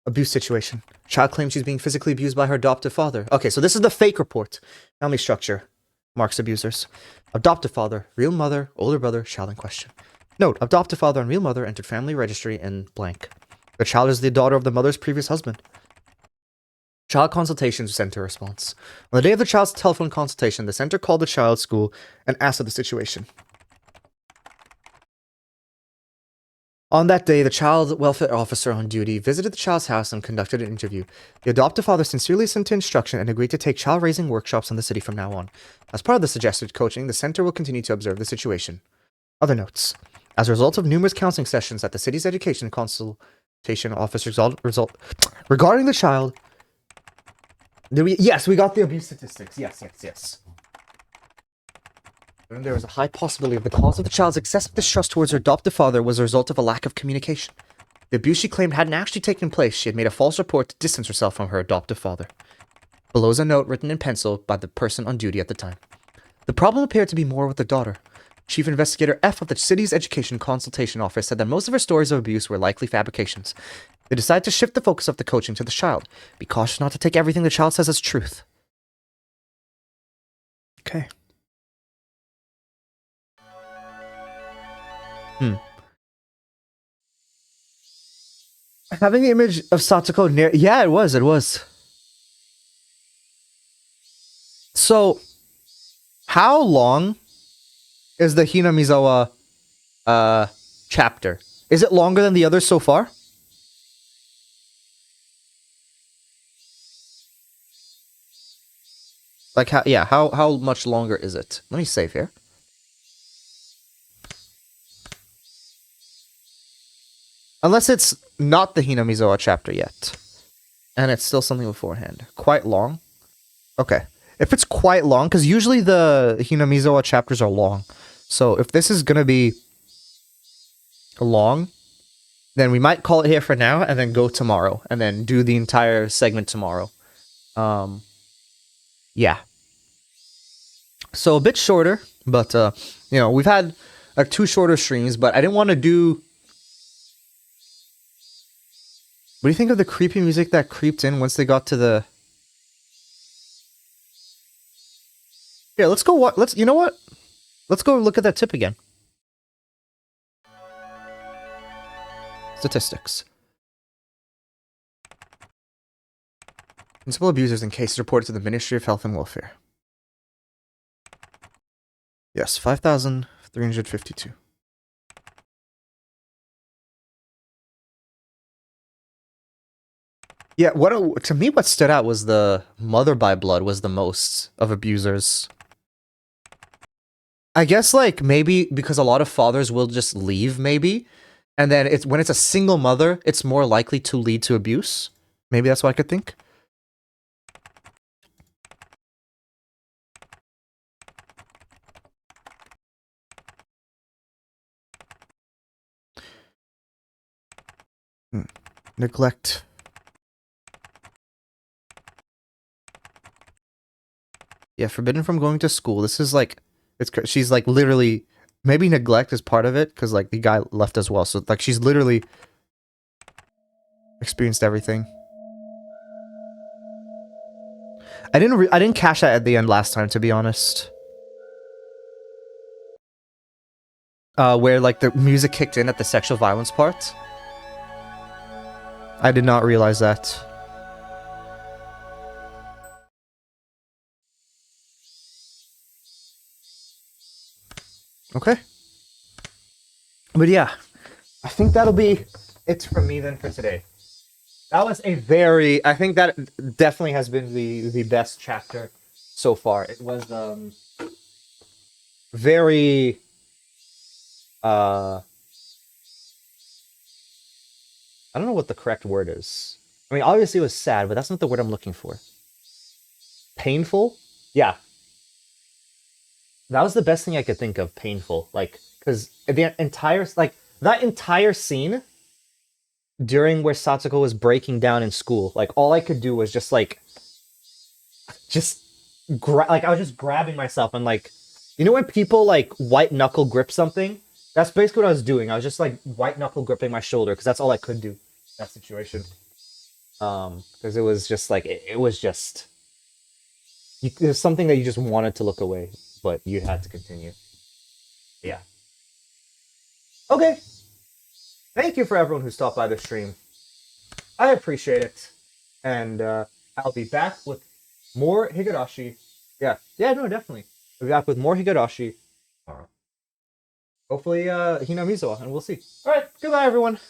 Abuse situation. Child claims she's being physically abused by her adoptive father. Okay, so this is the fake report. Family structure. Marks abusers. Adoptive father, real mother, older brother, child in question. Note, adoptive father and real mother entered family registry in blank. The child is the daughter of the mother's previous husband. Child Consultation Center response. On the day of the child's telephone consultation, the center called the child's school and asked of the situation. On that day, the child welfare officer on duty visited the child's house and conducted an interview. The adoptive father sincerely listened to instruction and agreed to take child-raising workshops in the city from now on. As part of the suggested coaching, the center will continue to observe the situation. Other notes. As a result of numerous counseling sessions at the city's education consultation office regarding the child... Yes, we got the abuse statistics. Yes. And there was a high possibility that the cause of the child's excessive distrust towards her adoptive father was a result of a lack of communication. The abuse she claimed hadn't actually taken place. She had made a false report to distance herself from her adoptive father. Below is a note written in pencil by the person on duty at the time. The problem appeared to be more with the daughter. Chief Investigator F of the city's education consultation office said that most of her stories of abuse were likely fabrications. They decided to shift the focus of the coaching to the child. Be cautious not to take everything the child says as truth. Okay. Having the image of Satoko near... Yeah, it was. So, how long is the Hinamizawa chapter? Is it longer than the others so far? Like, how much longer is it? Let me save here. Unless it's not the Hinamizawa chapter yet. And it's still something beforehand. Quite long? Okay. If it's quite long, because usually the Hinamizawa chapters are long. So if this is going to be long, then we might call it here for now and then go tomorrow. And then do the entire segment tomorrow. Yeah. So a bit shorter, but, you know, we've had like 2 shorter streams, but I didn't want to do... What do you think of the creepy music that creeped in once they got to the... Yeah, let's go. You know what? Let's go look at that tip again. Statistics. Principal abusers in cases reported to the Ministry of Health and Welfare. Yes, 5,352. Yeah, to me what stood out was the mother by blood was the most of abusers. I guess like maybe because a lot of fathers will just leave maybe, and then when it's a single mother, it's more likely to lead to abuse. Maybe that's what I could think. Neglect. Yeah, forbidden from going to school. This is like, she's like literally, maybe neglect is part of it because like the guy left as well. So like she's literally experienced everything. I didn't catch that at the end last time, to be honest. Where like the music kicked in at the sexual violence part. I did not realize that. Okay. But yeah, I think that'll be it from me then for today. That was a very... I think that definitely has been the best chapter so far. It was very... I don't know what the correct word is. I mean, obviously it was sad, but that's not the word I'm looking for. Painful? Yeah. That was the best thing I could think of, painful. Like, because the entire... Like, that entire scene... during where Satsuko was breaking down in school, like all I could do was just like I was just grabbing myself and like, you know when people like white knuckle grip something? That's basically what I was doing. I was just like white knuckle gripping my shoulder because that's all I could do in that situation. Because it was just like it was just there's something that you just wanted to look away, but you had to continue. Yeah. Okay. Thank you for everyone who stopped by the stream. I appreciate it. And I'll be back with more Higurashi. Yeah, no, definitely. I'll be back with more Higurashi tomorrow. Hopefully, Hinamizawa, and we'll see. Alright, goodbye, everyone.